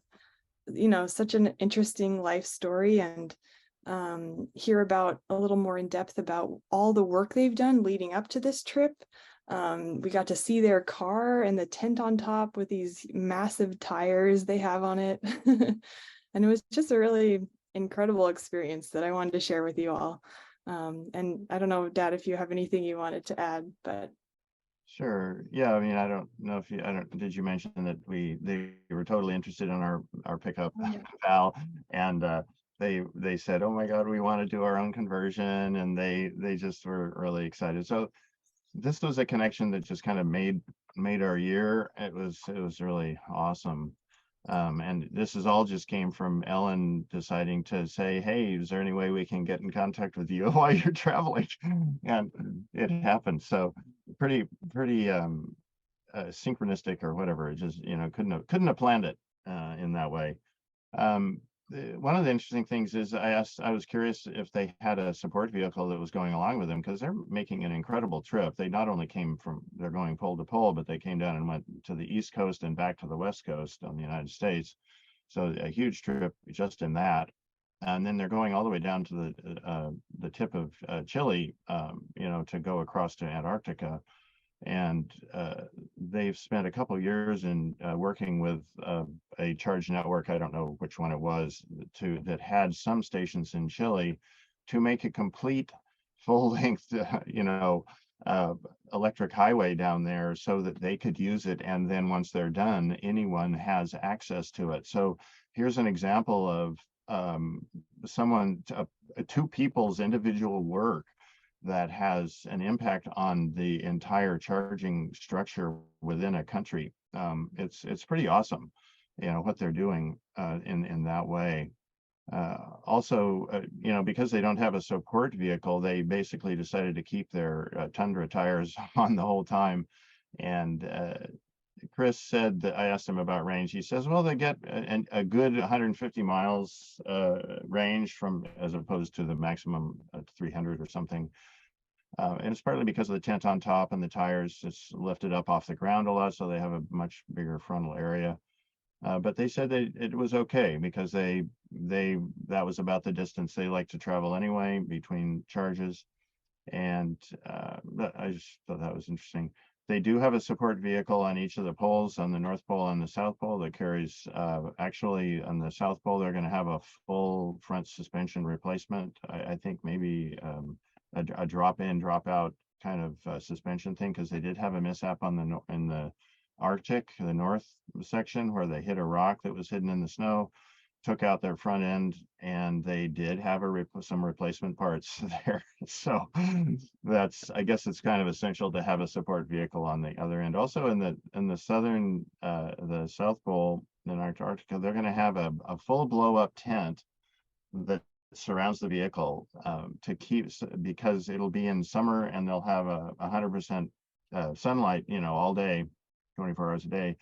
such an interesting life story, and hear about a little more in depth about all the work they've done leading up to this trip. We got to see their car and the tent on top with these massive tires they have on it. And it was just a really incredible experience that I wanted to share with you all. And I don't know, Dad, if you have anything you wanted to add, but. Sure. Yeah. I mean, I don't know if did you mention that they were totally interested in our pickup Val, and they said, oh my God, we want to do our own conversion, and they just were really excited. So this was a connection that just kind of made our year. It was really awesome. And this is all just came from Ellen deciding to say, hey, is there any way we can get in contact with you while you're traveling? And it happened. So pretty synchronistic or whatever. It just, couldn't have planned it in that way. One of the interesting things is I was curious if they had a support vehicle that was going along with them, because they're making an incredible trip. They not only they're going pole to pole, but they came down and went to the East Coast and back to the West Coast on the United States. So a huge trip just in that. And then they're going all the way down to the tip of Chile, to go across to Antarctica. And they've spent a couple of years in working with a charge network, I don't know which one it was, that had some stations in Chile to make a complete full-length, electric highway down there so that they could use it. And then once they're done, anyone has access to it. So here's an example of two people's individual work that has an impact on the entire charging structure within a country. It's pretty awesome, what they're doing in that way. Also, because they don't have a support vehicle, they basically decided to keep their Tundra tires on the whole time. And Chris said that I asked him about range. He says, well, they get a good 150 miles range as opposed to the maximum 300 or something. And it's partly because of the tent on top and the tires just lifted up off the ground a lot, so they have a much bigger frontal area. But they said it was okay because that was about the distance they like to travel anyway between charges. And I just thought that was interesting. They do have a support vehicle on each of the poles, on the North Pole and the South Pole, that carries, actually on the South Pole, they're going to have a full front suspension replacement. I think maybe a drop in, drop out kind of suspension thing, because they did have a mishap in the Arctic, the north section, where they hit a rock that was hidden in the snow, took out their front end, and they did have some replacement parts there. So I guess it's kind of essential to have a support vehicle on the other end. Also in the southern, the South Pole in Antarctica, they're going to have a full blow up tent that surrounds the vehicle because it'll be in summer and they'll have 100% sunlight, all day, 24 hours a day.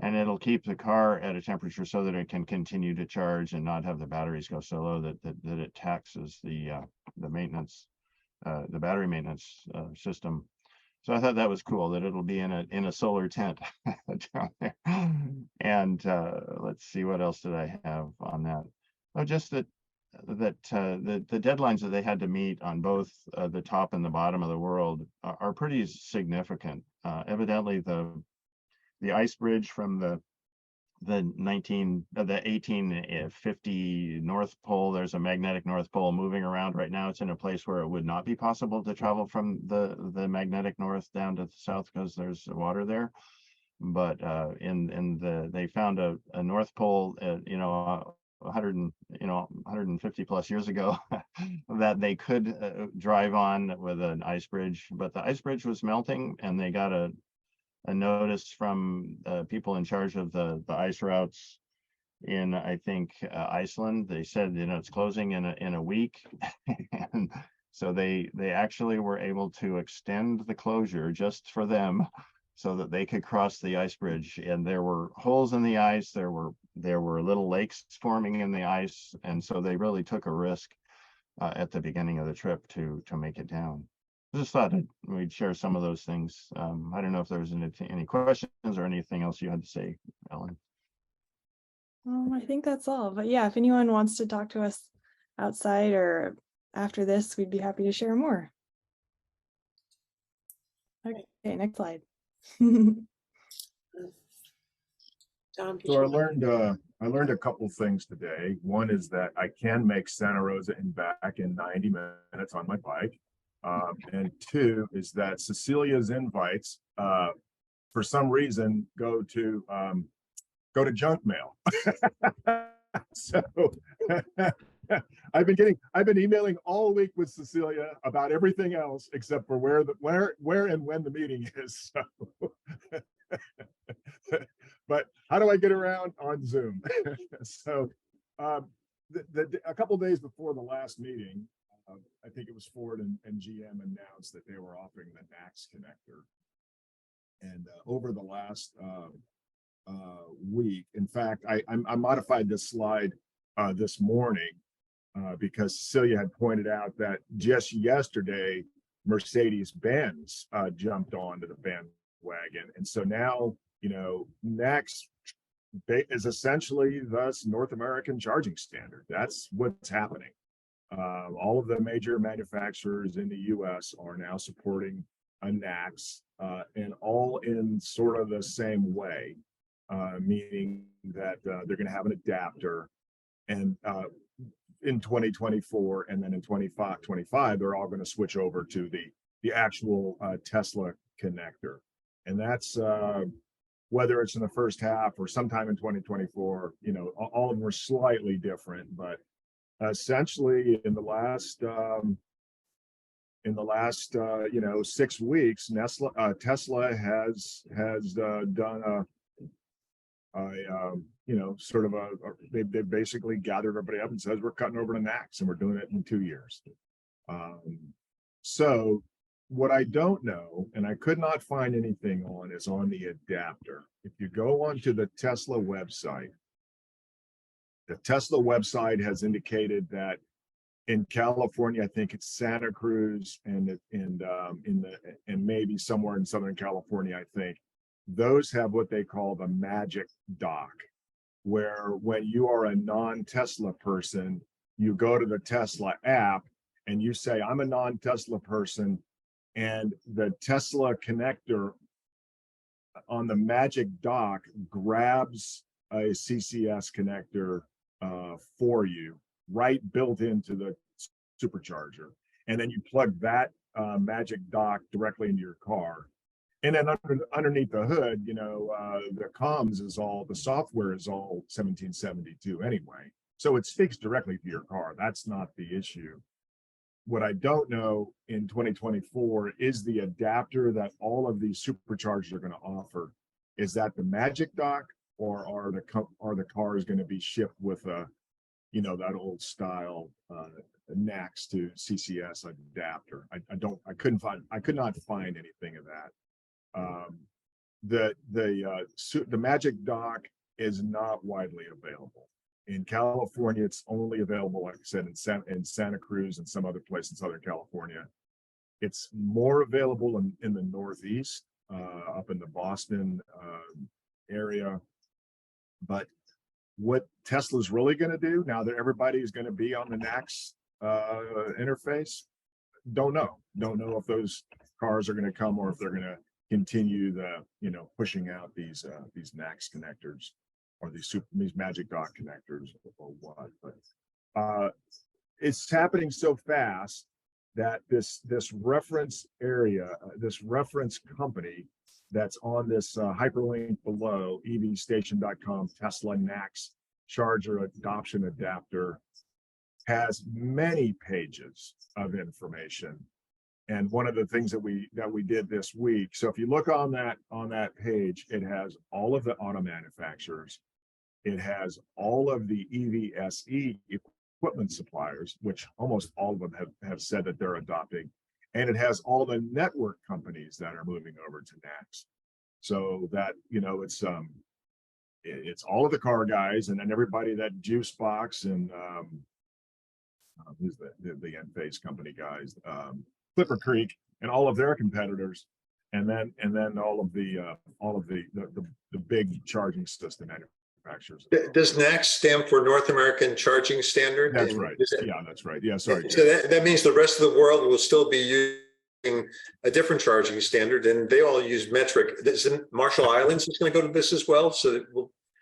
And it'll keep the car at a temperature so that it can continue to charge and not have the batteries go so low that it taxes the maintenance, the battery maintenance system. So I thought that was cool that it'll be in a solar tent down there. And let's see, what else did I have on that? Oh, just that the deadlines that they had to meet on both the top and the bottom of the world are pretty significant. Evidently, the ice bridge from the 1850 North Pole, there's a magnetic North Pole moving around right now. It's in a place where it would not be possible to travel from the magnetic north down to the south because there's water there. But they found a North Pole, 150 plus years ago that they could drive on with an ice bridge, but the ice bridge was melting, and they got a notice from people in charge of the ice routes in, I think, Iceland. They said, it's closing in a week. And so they actually were able to extend the closure just for them so that they could cross the ice bridge. And there were holes in the ice. There were little lakes forming in the ice. And so they really took a risk at the beginning of the trip to make it down. I just thought that we'd share some of those things. I don't know if there was any questions or anything else you had to say, Ellen. I think that's all. But yeah, if anyone wants to talk to us outside or after this, we'd be happy to share more. Okay, next slide. John, So I learned a couple things today. One is that I can make Santa Rosa and back in 90 minutes on my bike. And two is that Cecilia's invites, for some reason, go to junk mail. So I've been emailing all week with Cecilia about everything else except for where and when the meeting is. So. But how do I get around on Zoom? So a couple days before the last meeting, I think it was Ford and GM announced that they were offering the NACS connector. And over the last week, in fact, I modified this slide this morning because Cecilia had pointed out that just yesterday, Mercedes-Benz jumped onto the bandwagon. And so now, NACS is essentially the North American charging standard. That's what's happening. All of the major manufacturers in the US are now supporting a NACS, and all in sort of the same way, meaning that they're going to have an adapter, and in 2024 and then in 25, they're all going to switch over to the actual Tesla connector. And that's whether it's in the first half or sometime in 2024, all of them are slightly different, but essentially in the last 6 weeks, Tesla has done they basically gathered everybody up and says we're cutting over to NACS and we're doing it in 2 years. So what I don't know, and I could not find anything on, is on the adapter. If you go onto the Tesla website, has indicated that in California, I think it's Santa Cruz and maybe somewhere in Southern California, I think, those have what they call the magic dock, where when you are a non-Tesla person, you go to the Tesla app and you say, I'm a non-Tesla person, and the Tesla connector on the magic dock grabs a CCS connector for you, right built into the supercharger. And then you plug that magic dock directly into your car. And then underneath the hood, the comms the software is all 1772 anyway. So it speaks directly to your car. That's not the issue. What I don't know in 2024 is the adapter that all of these superchargers are going to offer. Is that the magic dock, or are the cars going to be shipped with that old style NACS to CCS adapter? I could not find anything of that. The magic dock is not widely available. In California, it's only available, like I said, in Santa Cruz and some other place in Southern California. It's more available in the Northeast, up in the Boston area. But what Tesla's really going to do now that everybody's going to be on the NACS interface, don't know if those cars are going to come or if they're going to continue pushing out these NACS connectors or these magic dock connectors or what. But it's happening so fast that this reference area, this reference company that's on this hyperlink below, evstation.com, Tesla NACS charger adoption adapter, has many pages of information And one of the things that we did this week, so if you look on that page, it has all of the auto manufacturers. It has all of the EVSE equipment suppliers, which almost all of them have said that they're adopting. And it has all the network companies that are moving over to NACS. So that, you know, it's all of the car guys, and then everybody that Juice Box and who's the Enphase company guys, Clipper Creek, and all of their competitors, and then all of the big charging system manufacturers. Does NACS stand for North American Charging Standard? That's right. Yeah, that's right. Yeah, sorry. So that means the rest of the world will still be using a different charging standard, and they all use metric. Isn't Marshall Islands is going to go to this as well, so that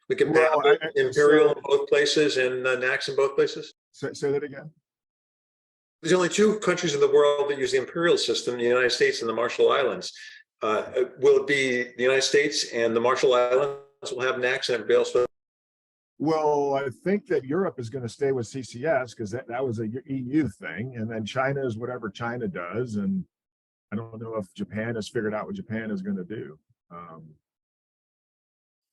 we can have Imperial in both places and NACS in both places? Say that again. There's only two countries in the world that use the Imperial system, the United States and the Marshall Islands. Will it be the United States and the Marshall Islands will have NACS and everybody else will? Well, I think that Europe is going to stay with CCS because that was a EU thing. And then China is whatever China does. And I don't know if Japan has figured out what Japan is going to do.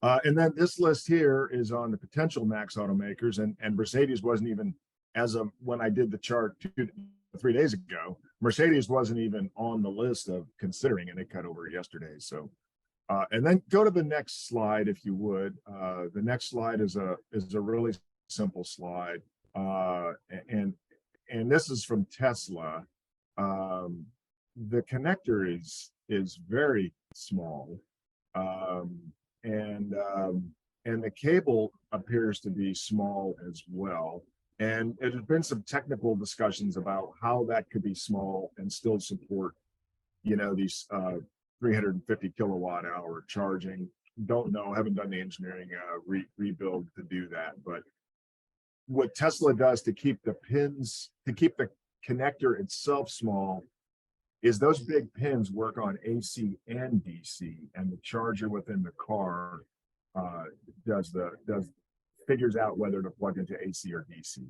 And then this list here is on the potential NACS automakers, and Mercedes wasn't even, as of when I did the chart 3 days ago, Mercedes wasn't even on the list of considering, and it cut over yesterday. So, and then go to the next slide if you would. The next slide is a really simple slide, and this is from Tesla. The connector is very small, and the cable appears to be small as well. And there's been some technical discussions about how that could be small and still support, you know, these 350 kilowatt hour charging. Don't know, haven't done the engineering rebuild to do that. But what Tesla does to keep the pins, to keep the connector itself small, is those big pins work on AC and DC, and the charger within the car figures out whether to plug into AC or DC.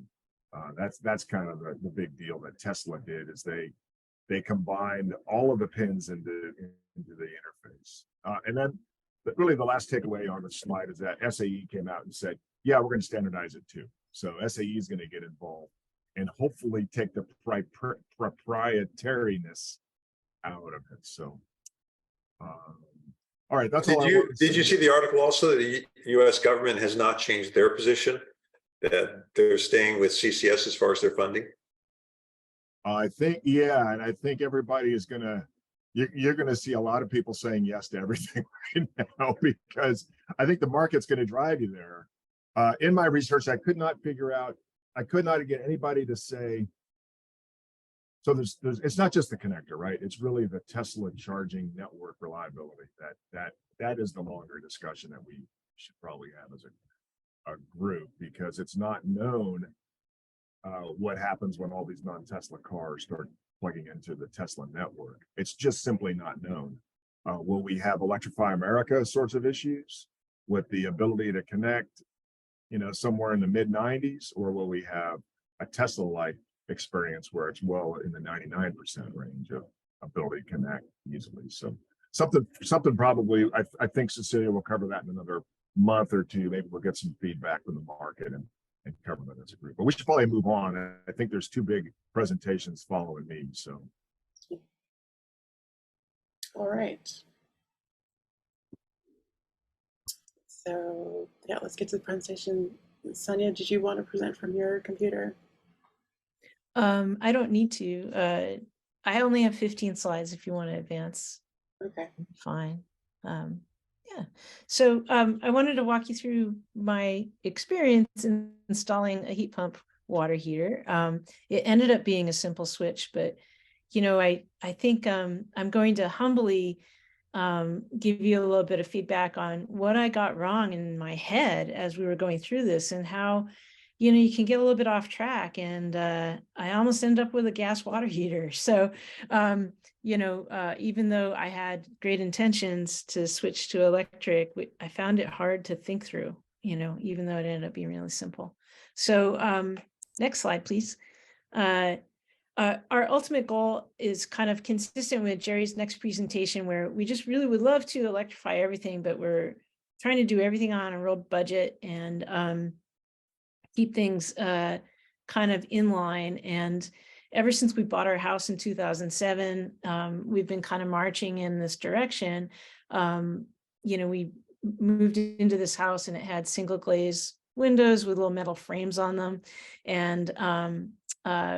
That's kind of the big deal that Tesla did, is they combined all of the pins into the interface. And then really the last takeaway on the slide is that SAE came out and said, yeah, we're going to standardize it too. So SAE is going to get involved and hopefully take the proprietariness out of it. So, all right, that's all. Did you see the article also that the U.S. government has not changed their position, that they're staying with CCS as far as their funding? I think, yeah, and I think everybody is gonna, you're gonna see a lot of people saying yes to everything right now, because I think the market's gonna drive you there. In my research, I could not get anybody to say, so there's it's not just the connector, right? It's really the Tesla charging network reliability that is the longer discussion that we should probably have as a group, because it's not known what happens when all these non-Tesla cars start plugging into the Tesla network. It's just simply not known. Will we have Electrify America sorts of issues with the ability to connect, you know, somewhere in the mid 90s, or will we have a Tesla-like experience where it's well in the 99% range of ability to connect easily? So something probably, I think Cecilia will cover that in another month or two. Maybe we'll get some feedback from the market and cover that as a group. But we should probably move on. I think there's two big presentations following me. So, all right. So yeah, let's get to the presentation. Sonia, did you want to present from your computer? I don't need to. I only have 15 slides if you want to advance. Okay. Fine. Yeah. So I wanted to walk you through my experience in installing a heat pump water heater. It ended up being a simple switch, but you know, I think I'm going to humbly give you a little bit of feedback on what I got wrong in my head as we were going through this, and how, you know, you can get a little bit off track. And I almost ended up with a gas water heater. So, you know, even though I had great intentions to switch to electric, I found it hard to think through, you know, even though it ended up being really simple. So next slide, please. Our ultimate goal is kind of consistent with Jerry's next presentation, where we just really would love to electrify everything, but we're trying to do everything on a real budget and keep things kind of in line. And ever since we bought our house in 2007, we've been kind of marching in this direction. You know, we moved into this house and it had single glaze windows with little metal frames on them. And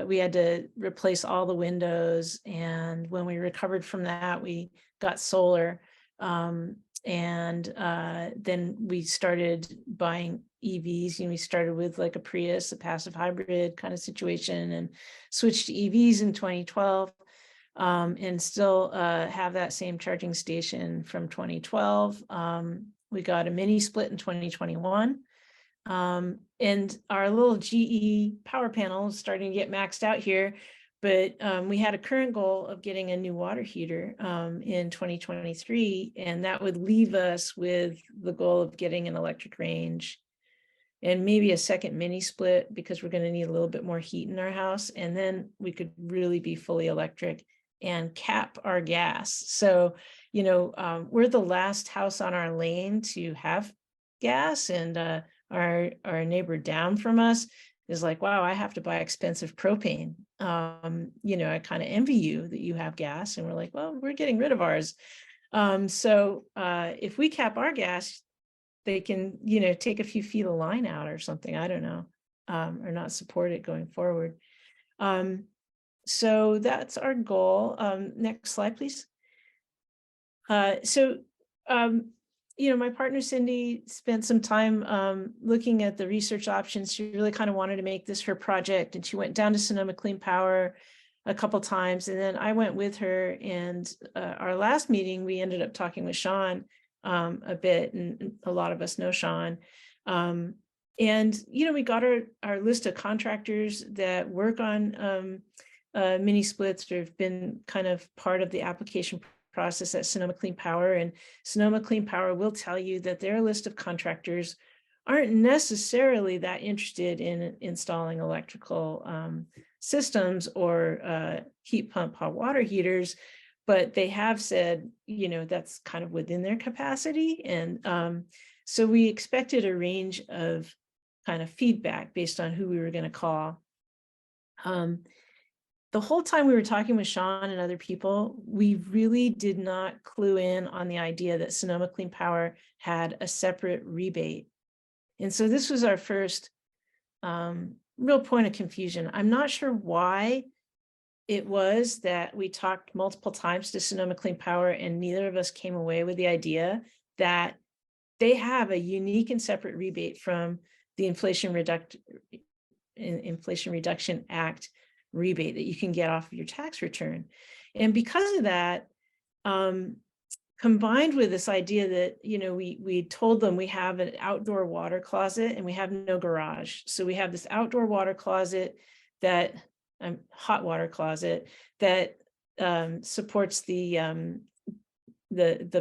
we had to replace all the windows. And when we recovered from that, we got solar. And then we started buying EVs. You know, we started with like a Prius, a passive hybrid kind of situation, and switched to EVs in 2012. And still have that same charging station from 2012. We got a mini split in 2021. And our little GE power panel is starting to get maxed out here, but we had a current goal of getting a new water heater in 2023, and that would leave us with the goal of getting an electric range and maybe a second mini split, because we're going to need a little bit more heat in our house, and then we could really be fully electric and cap our gas. So, you know, we're the last house on our lane to have gas, and our neighbor down from us is like, wow, I have to buy expensive propane. You know, I kind of envy you that you have gas. And we're like, well, we're getting rid of ours. So if we cap our gas, they can, you know, take a few feet of line out or something, I don't know, or not support it going forward. So that's our goal. Next slide, please. You know, my partner Cindy spent some time looking at the research options. She really kind of wanted to make this her project, and she went down to Sonoma Clean Power a couple times, and then I went with her. And our last meeting, we ended up talking with Sean a bit, and a lot of us know Sean. And you know, we got our list of contractors that work on mini splits, or have been kind of part of the application process at Sonoma Clean Power. And Sonoma Clean Power will tell you that their list of contractors aren't necessarily that interested in installing electrical systems or heat pump hot water heaters, but they have said, you know, that's kind of within their capacity. And so we expected a range of kind of feedback based on who we were going to call. The whole time we were talking with Sean and other people, we really did not clue in on the idea that Sonoma Clean Power had a separate rebate. And so this was our first real point of confusion. I'm not sure why it was that we talked multiple times to Sonoma Clean Power, and neither of us came away with the idea that they have a unique and separate rebate from the Inflation Reduction Act rebate that you can get off of your tax return. And because of that, combined with this idea that, you know, we told them we have an outdoor water closet and we have no garage. So we have this outdoor water closet that hot water closet that supports the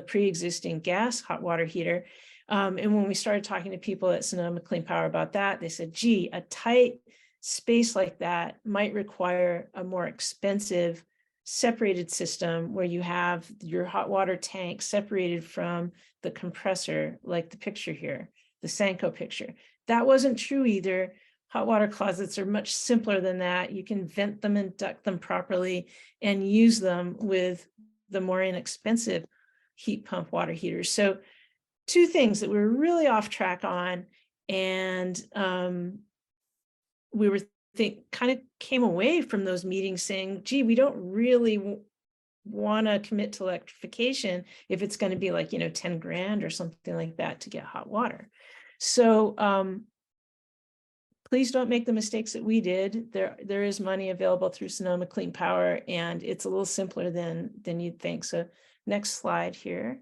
pre-existing gas hot water heater. And when we started talking to people at Sonoma Clean Power about that, they said, gee, a tight space like that might require a more expensive separated system where you have your hot water tank separated from the compressor, like the picture here, the Sanko picture. That wasn't true either. Hot water closets are much simpler than that. You can vent them and duct them properly and use them with the more inexpensive heat pump water heaters. So two things that we were really off track on, and we were kind of came away from those meetings saying, gee, we don't really want to commit to electrification if it's going to be like, you know, 10 grand or something like that to get hot water. So please don't make the mistakes that we did. There is money available through Sonoma Clean Power, and it's a little simpler than you'd think. So next slide here.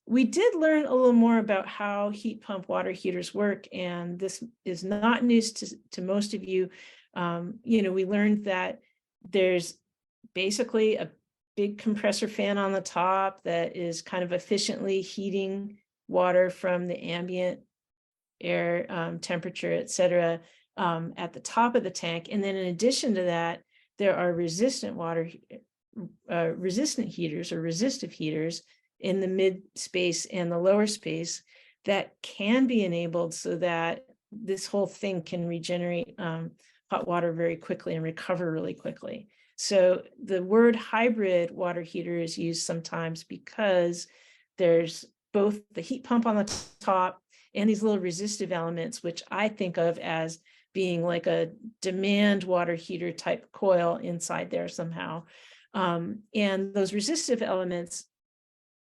We did learn a little more about how heat pump water heaters work, and this is not news to most of you. You know, we learned that there's basically a big compressor fan on the top that is kind of efficiently heating water from the ambient air temperature, et cetera, at the top of the tank. And then in addition to that, there are resistant heaters or resistive heaters in the mid space and the lower space that can be enabled so that this whole thing can regenerate hot water very quickly and recover really quickly. So the word hybrid water heater is used sometimes because there's both the heat pump on the top and these little resistive elements, which I think of as being like a demand water heater type coil inside there somehow. And those resistive elements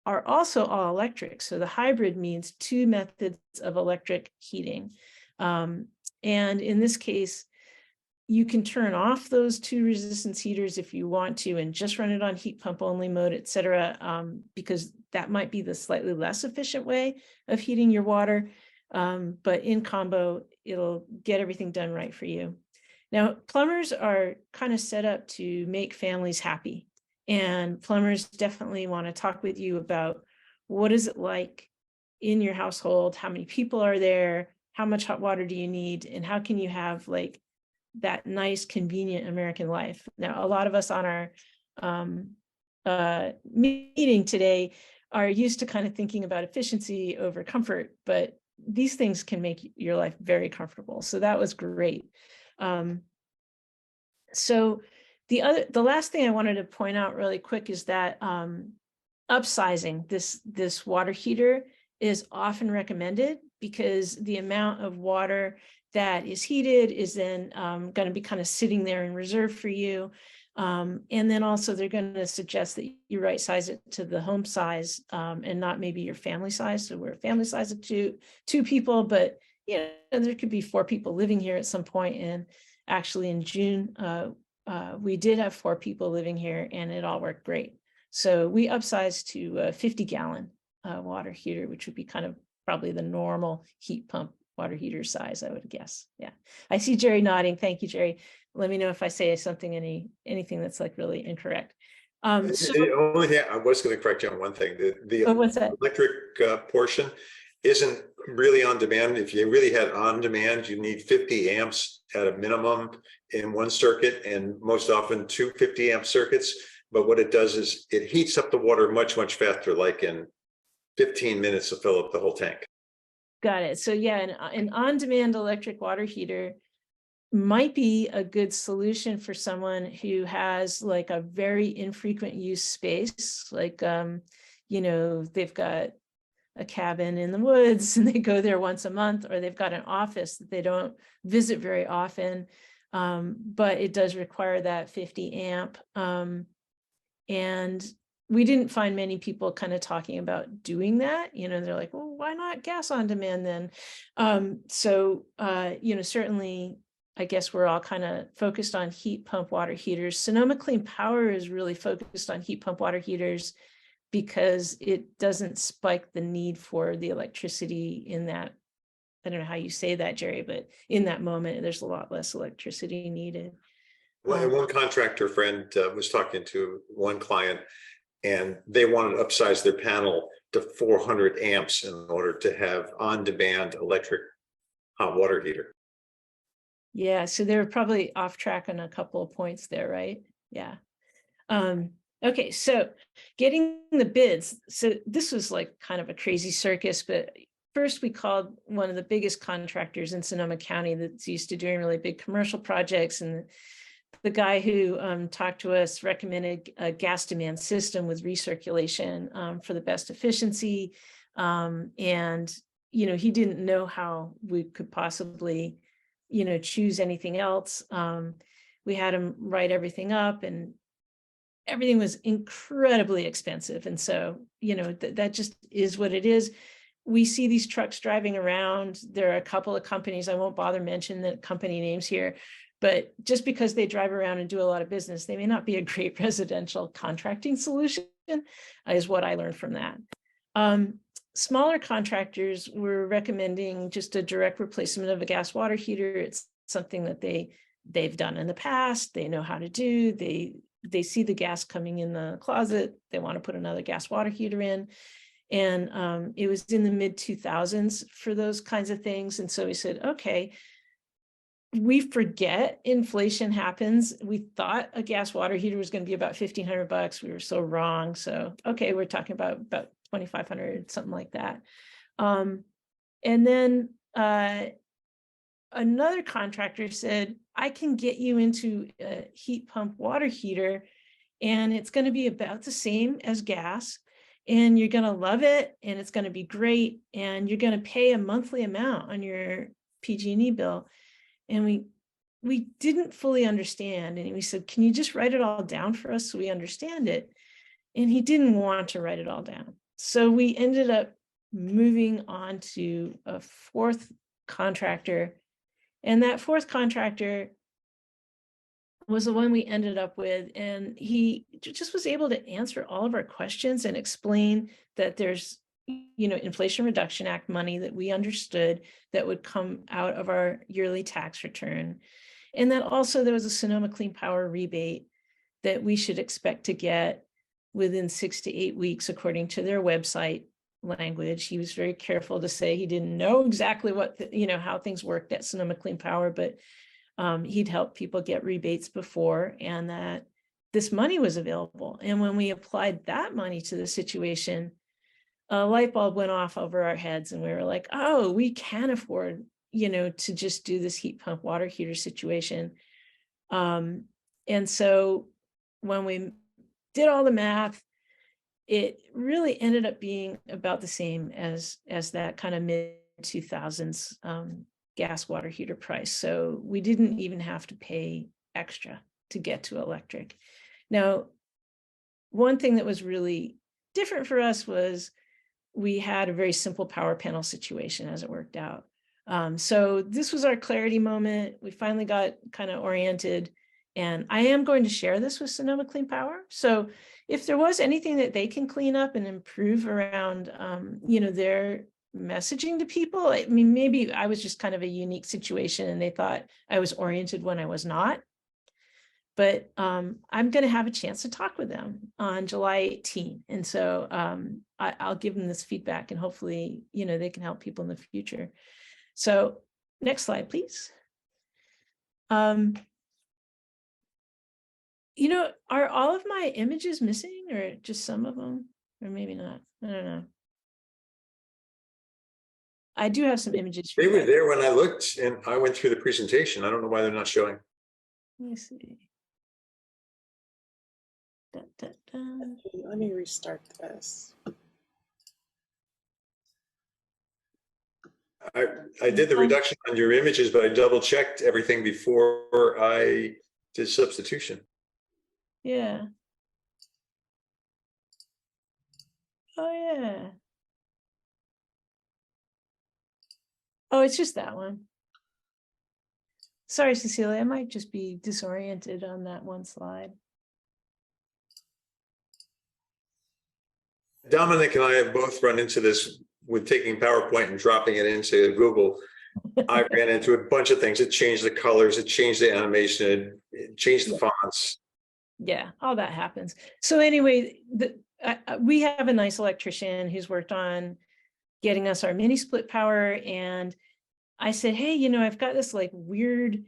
are also all electric. So the hybrid means two methods of electric heating. And in this case, you can turn off those two resistance heaters if you want to and just run it on heat pump only mode, et cetera, because that might be the slightly less efficient way of heating your water. But in combo, it'll get everything done right for you. Now, plumbers are kind of set up to make families happy. And plumbers definitely want to talk with you about what is it like in your household, how many people are there, how much hot water do you need, and how can you have like that nice, convenient American life. Now, a lot of us on our meeting today are used to kind of thinking about efficiency over comfort, but these things can make your life very comfortable. So that was great. So the last thing I wanted to point out really quick is that upsizing this water heater is often recommended because the amount of water that is heated is then going to be kind of sitting there in reserve for you. And then also they're going to suggest that you right size it to the home size and not maybe your family size. So we're a family size of two people, but you know, there could be 4 people living here at some point. And actually in June, we did have 4 people living here and it all worked great. So we upsized to a 50-gallon water heater, which would be kind of probably the normal heat pump water heater size, I would guess. Yeah, I see Jerry nodding. Thank you, Jerry. Let me know if I say something, anything that's like really incorrect. So, the only thing I was going to correct you on one thing. The what's that? electric portion isn't really on demand. If you really had on demand, you need 50 amps at a minimum in one circuit, and most often 2 50-amp circuits. But what it does is it heats up the water much, much faster, like in 15 minutes to fill up the whole tank. Got it. So yeah, an on-demand electric water heater might be a good solution for someone who has like a very infrequent use space, like you know, they've got a cabin in the woods and they go there once a month, or they've got an office that they don't visit very often, but it does require that 50 amp. And we didn't find many people kind of talking about doing that. You know, they're like, well, why not gas on demand then? You know, certainly, I guess we're all kind of focused on heat pump water heaters. Sonoma Clean Power is really focused on heat pump water heaters because it doesn't spike the need for the electricity in that. I don't know how you say that, Jerry, but in that moment, there's a lot less electricity needed. Well, one contractor friend was talking to one client, and they wanted to upsize their panel to 400 amps in order to have on-demand electric hot water heater. Yeah, so they were probably off track on a couple of points there, right? Yeah. Okay, so getting the bids. So this was like kind of a crazy circus, but first we called one of the biggest contractors in Sonoma County that's used to doing really big commercial projects, and the guy who talked to us recommended a gas demand system with recirculation for the best efficiency. And, you know, he didn't know how we could possibly, you know, choose anything else. We had him write everything up and everything was incredibly expensive. And so, you know, that just is what it is. We see these trucks driving around. There are a couple of companies, I won't bother mentioning the company names here, but just because they drive around and do a lot of business, they may not be a great residential contracting solution, is what I learned from that. Smaller contractors were recommending just a direct replacement of a gas water heater. It's something that they've done in the past. They know how to do. They see the gas coming in the closet. They want to put another gas water heater in. And it was in the mid 2000s for those kinds of things. And so we said, okay, we forget inflation happens. We thought a gas water heater was going to be about $1,500. We were so wrong. So, okay, we're talking about 2,500, something like that. And then another contractor said, I can get you into a heat pump water heater, and it's going to be about the same as gas, and you're going to love it, and it's going to be great, and you're going to pay a monthly amount on your PG&E bill. And we didn't fully understand. And we said, can you just write it all down for us so we understand it? And he didn't want to write it all down. So we ended up moving on to a fourth contractor. And that fourth contractor was the one we ended up with. And he just was able to answer all of our questions and explain that there's, Inflation Reduction Act money that we understood that would come out of our yearly tax return. And that also there was a Sonoma Clean Power rebate that we should expect to get within 6 to 8 weeks, according to their website language. He was very careful to say he didn't know exactly what, how things worked at Sonoma Clean Power, but he'd helped people get rebates before, and that this money was available. And when we applied that money to the situation, a light bulb went off over our heads, and we were like, oh, we can afford, to just do this heat pump water heater situation. And so when we did all the math, it really ended up being about the same as that kind of mid 2000s gas water heater price. So we didn't even have to pay extra to get to electric. Now, one thing that was really different for us was we had a very simple power panel situation as it worked out. So this was our clarity moment. We finally got kind of oriented, and I am going to share this with Sonoma Clean Power. So if there was anything that they can clean up and improve around, their messaging to people, I mean, maybe I was just kind of a unique situation and they thought I was oriented when I was not. But I'm going to have a chance to talk with them on July 18. And so I'll give them this feedback, and hopefully, they can help people in the future. So next slide, please. Are all of my images missing, or just some of them, or maybe not? I don't know. I do have some images. They were there when I looked, and I went through the presentation. I don't know why they're not showing. Let me see. Let me restart this. I did the reduction on your images, but I double checked everything before I did substitution. Yeah. Oh, yeah. Oh, it's just that one. Sorry, Cecilia, I might just be disoriented on that one slide. Dominic and I have both run into this with taking PowerPoint and dropping it into Google. I ran into a bunch of things. It changed the colors, it changed the animation, it changed the fonts. Yeah, all that happens. So anyway, we have a nice electrician who's worked on getting us our mini split power. And I said, hey, I've got this like weird,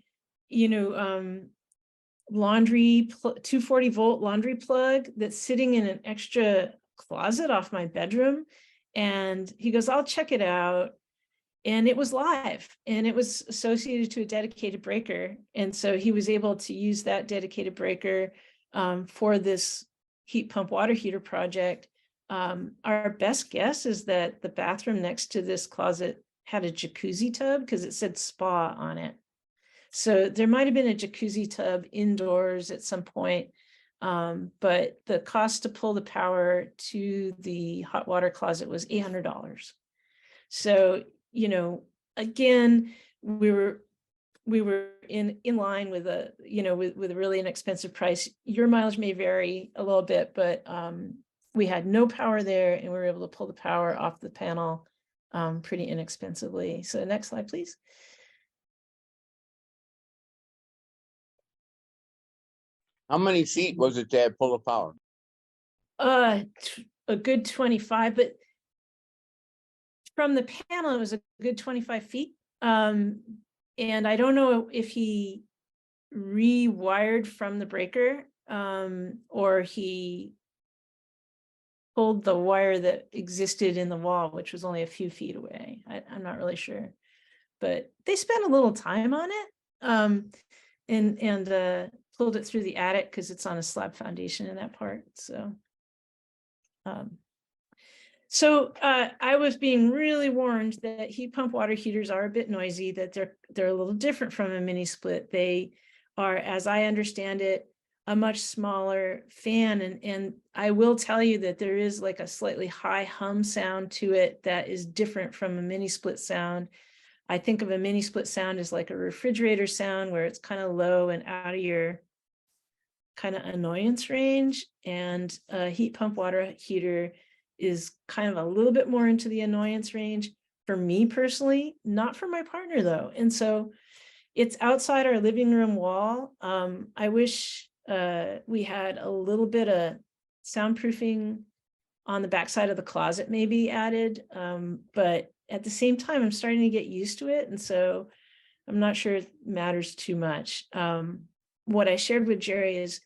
laundry 240 volt laundry plug that's sitting in an extra closet off my bedroom. And he goes, I'll check it out. And it was live, and it was associated to a dedicated breaker. And so he was able to use that dedicated breaker for this heat pump water heater project. Our best guess is that the bathroom next to this closet had a jacuzzi tub because it said spa on it. So there might have been a jacuzzi tub indoors at some point, but the cost to pull the power to the hot water closet was $800. So, again, we were in line with a, with a really inexpensive price. Your mileage may vary a little bit, but we had no power there, and we were able to pull the power off the panel pretty inexpensively. So next slide, please. How many feet was it to pull the power? A good 25, but from the panel, it was a good 25 feet. And I don't know if he rewired from the breaker, or he pulled the wire that existed in the wall, which was only a few feet away. I'm not really sure, but they spent a little time on it, and pulled it through the attic because it's on a slab foundation in that part. So I was being really warned that heat pump water heaters are a bit noisy, that they're a little different from a mini split. They are, as I understand it, a much smaller fan. And I will tell you that there is like a slightly high hum sound to it that is different from a mini split sound. I think of a mini split sound as like a refrigerator sound where it's kind of low and out of your kind of annoyance range. And a heat pump water heater is kind of a little bit more into the annoyance range for me personally, not for my partner though. And so it's outside our living room wall. I wish we had a little bit of soundproofing on the backside of the closet maybe added, but at the same time, I'm starting to get used to it. And so I'm not sure it matters too much. What I shared with Jerry is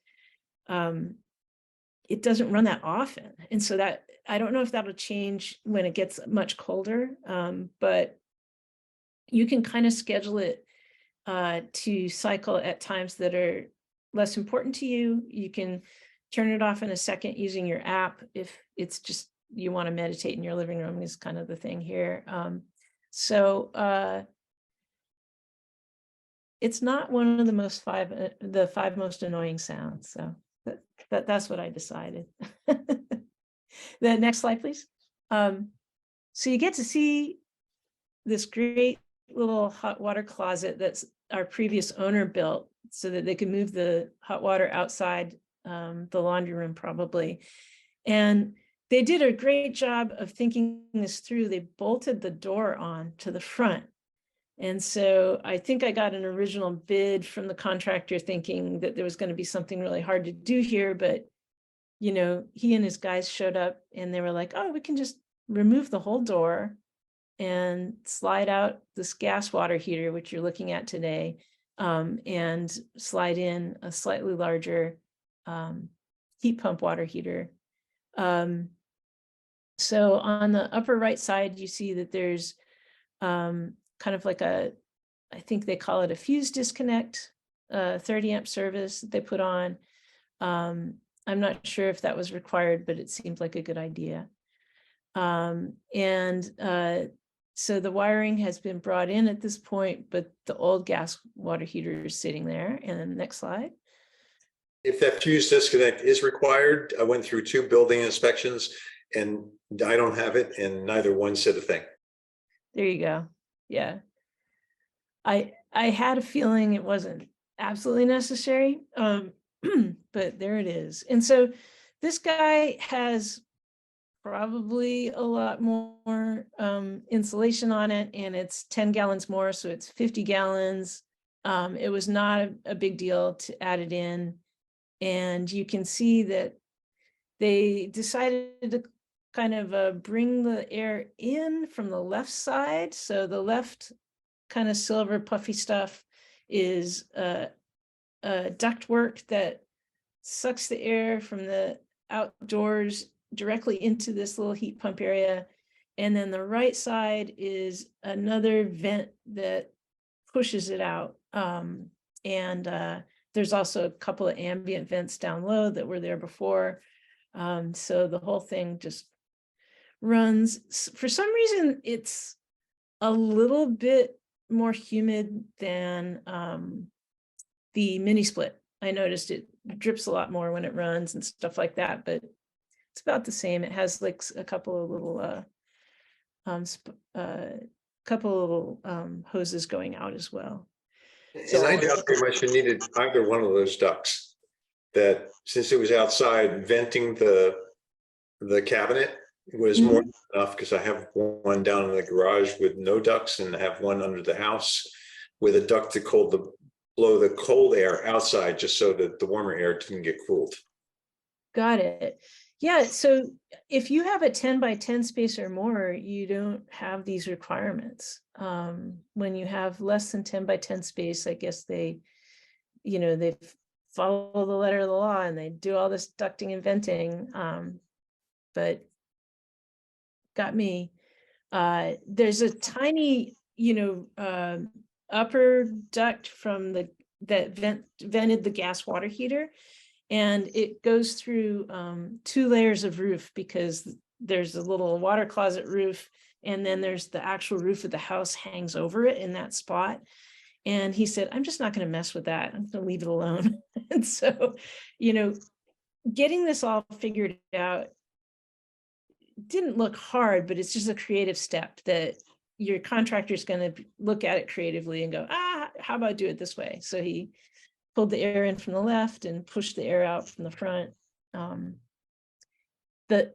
it doesn't run that often. And so that, I don't know if that'll change when it gets much colder, but you can kind of schedule it to cycle at times that are less important to you. You can turn it off in a second using your app if it's just you want to meditate in your living room is kind of the thing here. It's not one of the five most annoying sounds. So that's what I decided. The next slide, please. So you get to see this great little hot water closet that's our previous owner built so that they could move the hot water outside the laundry room probably. And they did a great job of thinking this through. They bolted the door on to the front. And so I think I got an original bid from the contractor thinking that there was going to be something really hard to do here, but you know, he and his guys showed up and they were like, oh, we can just remove the whole door and slide out this gas water heater, which you're looking at today, and slide in a slightly larger heat pump water heater. So on the upper right side, you see that there's kind of like I think they call it a fuse disconnect, 30 amp service that they put on. I'm not sure if that was required, but it seemed like a good idea. So the wiring has been brought in at this point, but the old gas water heater is sitting there. And then next slide. If that fuse disconnect is required, I went through 2 building inspections and I don't have it, and neither one said a thing. There you go. Yeah. I had a feeling it wasn't absolutely necessary, but there it is. And so this guy has probably a lot more insulation on it, and it's 10 gallons more, so it's 50 gallons. It was not a big deal to add it in. And you can see that they decided to kind of bring the air in from the left side. So the left kind of silver puffy stuff is ductwork that sucks the air from the outdoors directly into this little heat pump area. And then the right side is another vent that pushes it out. There's also a couple of ambient vents down low that were there before. So the whole thing just runs. For some reason, it's a little bit more humid than the mini split. I noticed it drips a lot more when it runs and stuff like that, but it's about the same. It has like a couple of little hoses going out as well. And I doubt very much you needed either one of those ducts. That since it was outside, venting the cabinet was more than enough, because I have one down in the garage with no ducts, and I have one under the house with a duct to blow the cold air outside, just so that the warmer air didn't get cooled. Got it. Yeah, so if you have a 10 by 10 space or more, you don't have these requirements. When you have less than 10 by 10 space, I guess they follow the letter of the law and they do all this ducting and venting. But got me. There's a tiny, upper duct from that vented the gas water heater. And it goes through 2 layers of roof, because there's a little water closet roof, and then there's the actual roof of the house hangs over it in that spot. And he said, I'm just not going to mess with that. I'm going to leave it alone. And so, getting this all figured out didn't look hard, but it's just a creative step that your contractor is going to look at it creatively and go, how about do it this way? So he pulled the air in from the left and pushed the air out from the front.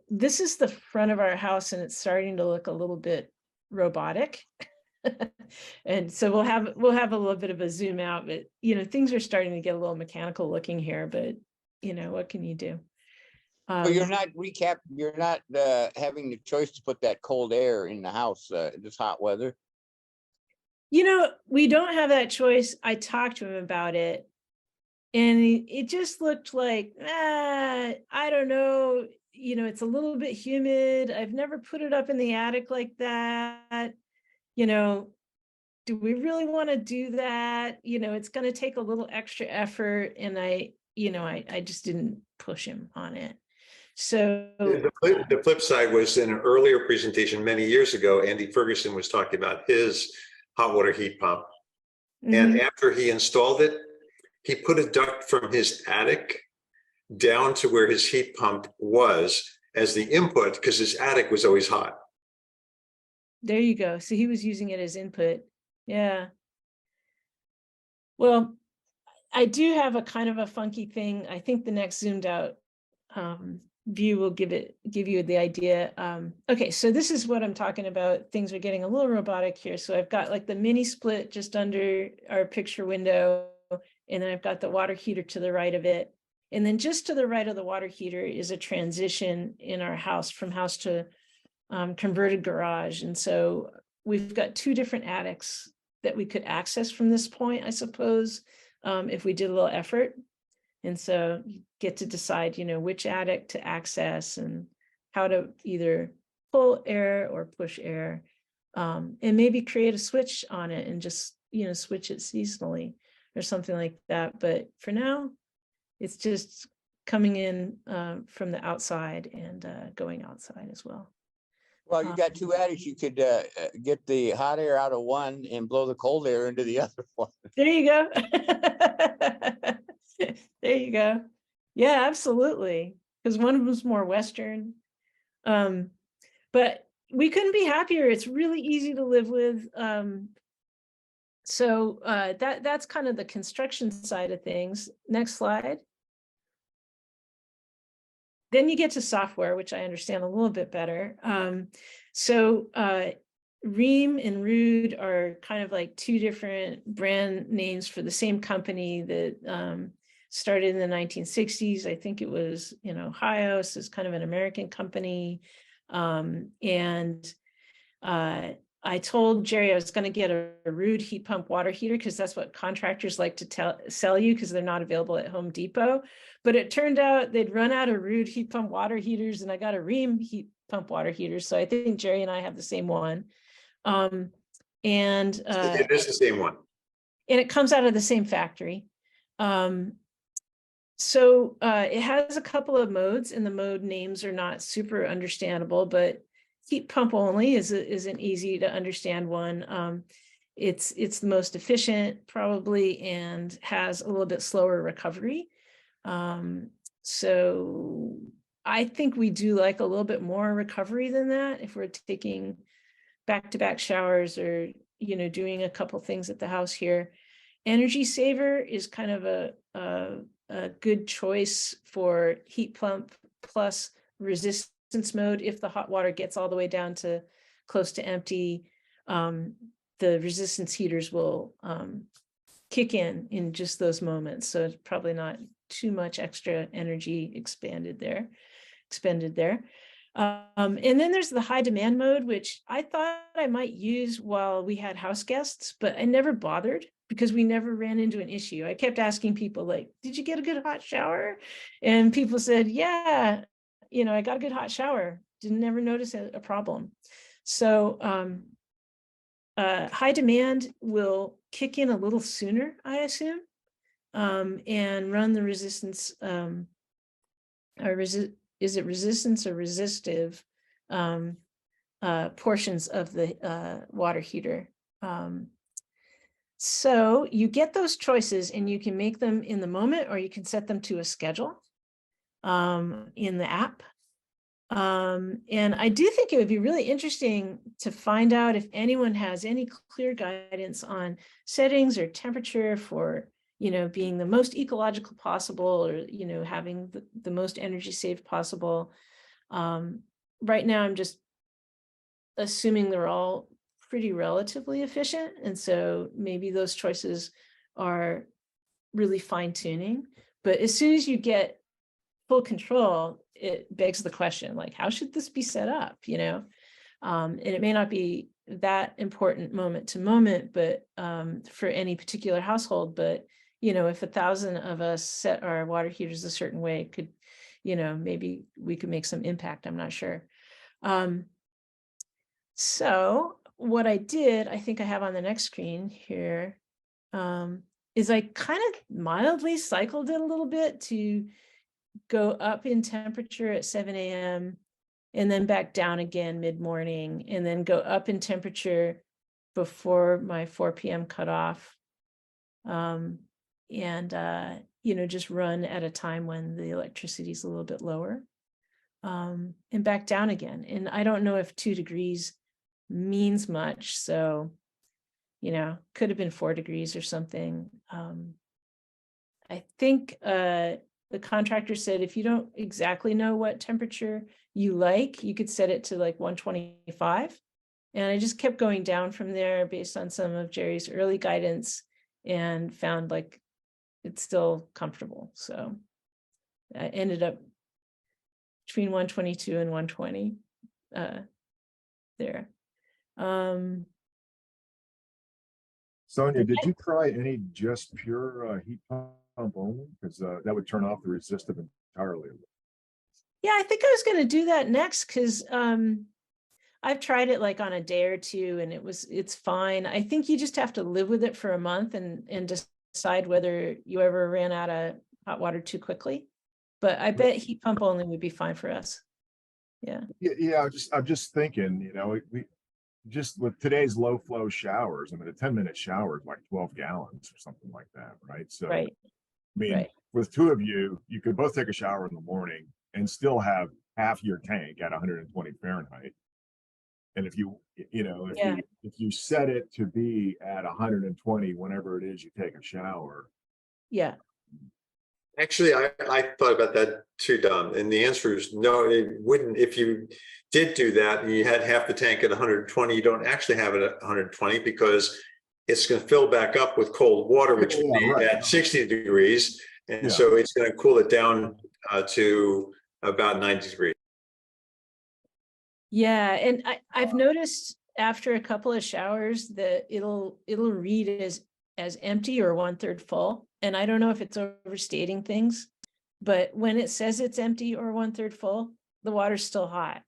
This is the front of our house, and it's starting to look a little bit robotic. And so we'll have a little bit of a zoom out, but things are starting to get a little mechanical looking here, but what can you do? Well, you're not having the choice to put that cold air in the house this hot weather. We don't have that choice. I talked to him about it, and it just looked like, I don't know, it's a little bit humid. I've never put it up in the attic like that. Do we really want to do that? It's going to take a little extra effort. And I just didn't push him on it. So the flip side was, in an earlier presentation many years ago, Andy Ferguson was talking about his hot water heat pump. And after he installed it, he put a duct from his attic down to where his heat pump was as the input, because his attic was always hot. There you go. So he was using it as input. Yeah. Well, I do have a kind of a funky thing. I think the next zoomed out view will give you the idea. Okay, so this is what I'm talking about. Things are getting a little robotic here. So I've got like the mini split just under our picture window, and then I've got the water heater to the right of it. And then just to the right of the water heater is a transition in our house from house to converted garage. And so we've got 2 different attics that we could access from this point, I suppose, if we did a little effort. And so you get to decide, which attic to access and how to either pull air or push air, and maybe create a switch on it and just, switch it seasonally or something like that. But for now, it's just coming in from the outside and going outside as well. Well, you got 2 attics. You could get the hot air out of one and blow the cold air into the other one. There you go. There you go. Yeah, absolutely. Because one of them's more Western. But we couldn't be happier. It's really easy to live with. So that's kind of the construction side of things. Next slide. Then you get to software, which I understand a little bit better. So Ream and Rude are kind of like 2 different brand names for the same company that started in the 1960s. I think it was in Ohio, so it's kind of an American company. I told Jerry I was going to get a Rude heat pump water heater, because that's what contractors like to sell you, because they're not available at Home Depot. But it turned out they'd run out of Rude heat pump water heaters, and I got a Ream heat pump water heater. So I think Jerry and I have the same one. It is the same one. And it comes out of the same factory. So it has a couple of modes, and the mode names are not super understandable, but heat pump only is an easy to understand one. It's the most efficient probably, and has a little bit slower recovery. So I think we do like a little bit more recovery than that if we're taking back-to-back showers or doing a couple things at the house here. Energy Saver is kind of a good choice for heat pump plus resistance mode. If the hot water gets all the way down to close to empty, the resistance heaters will kick in just those moments. So it's probably not too much extra energy expanded there. expended there. And then there's the high demand mode, which I thought I might use while we had house guests, but I never bothered because we never ran into an issue. I kept asking people like, did you get a good hot shower? And people said, yeah, you know, I got a good hot shower. Didn't ever notice a problem. So high demand will kick in a little sooner, I assume, and run the resistance, is it resistance or resistive portions of the water heater. So you get those choices and you can make them in the moment, or you can set them to a schedule in the app. And I do think it would be really interesting to find out if anyone has any clear guidance on settings or temperature for, you know, being the most ecological possible, or, you know, having the most energy saved possible. Right now, I'm just assuming they're all pretty relatively efficient. And so maybe those choices are really fine tuning. But as soon as you get full control, it begs the question, like, how should this be set up, you know? And it may not be that important moment to moment, but for any particular household, but, you know, if 1,000 of us set our water heaters a certain way, it could, you know, maybe we could make some impact, I'm not sure. So what I did, I think I have on the next screen here, is I kind of mildly cycled it a little bit to go up in temperature at 7 a.m. and then back down again mid-morning, and then go up in temperature before my 4 p.m. cutoff. And, you know, just run at a time when the electricity is a little bit lower, and back down again. And I don't know if 2 degrees means much. So, you know, could have been 4 degrees or something. I think, the contractor said, if you don't exactly know what temperature you like, you could set it to like 125. And I just kept going down from there based on some of Jerry's early guidance, and found like it's still comfortable. So I ended up between 122 and 120 there. Sonia, did you try any just pure heat pump only? Because that would turn off the resistive entirely. Yeah, I think I was going to do that next, because I've tried it like on a day or two, and it's fine. I think you just have to live with it for a month and decide whether you ever ran out of hot water too quickly. But I bet heat pump only would be fine for us. Yeah. Yeah. I'm just thinking, you know, we just with today's low flow showers, I mean, a 10-minute shower is like 12 gallons or something like that, right? So, right. I mean, right. with 2 of you, you could both take a shower in the morning and still have half your tank at 120 Fahrenheit. And if you know, if you set it to be at 120 whenever it is you take a shower. Yeah. Actually, I thought about that too, Dom, and the answer is no, it wouldn't. If you did do that and you had half the tank at 120, you don't actually have it at 120, because it's going to fill back up with cold water, which would be at 60 degrees. And so it's going to cool it down to about 90 degrees. Yeah, and I've noticed after a couple of showers that it'll read as empty or 1/3 full. And I don't know if it's overstating things, but when it says it's empty or 1/3 full, the water's still hot.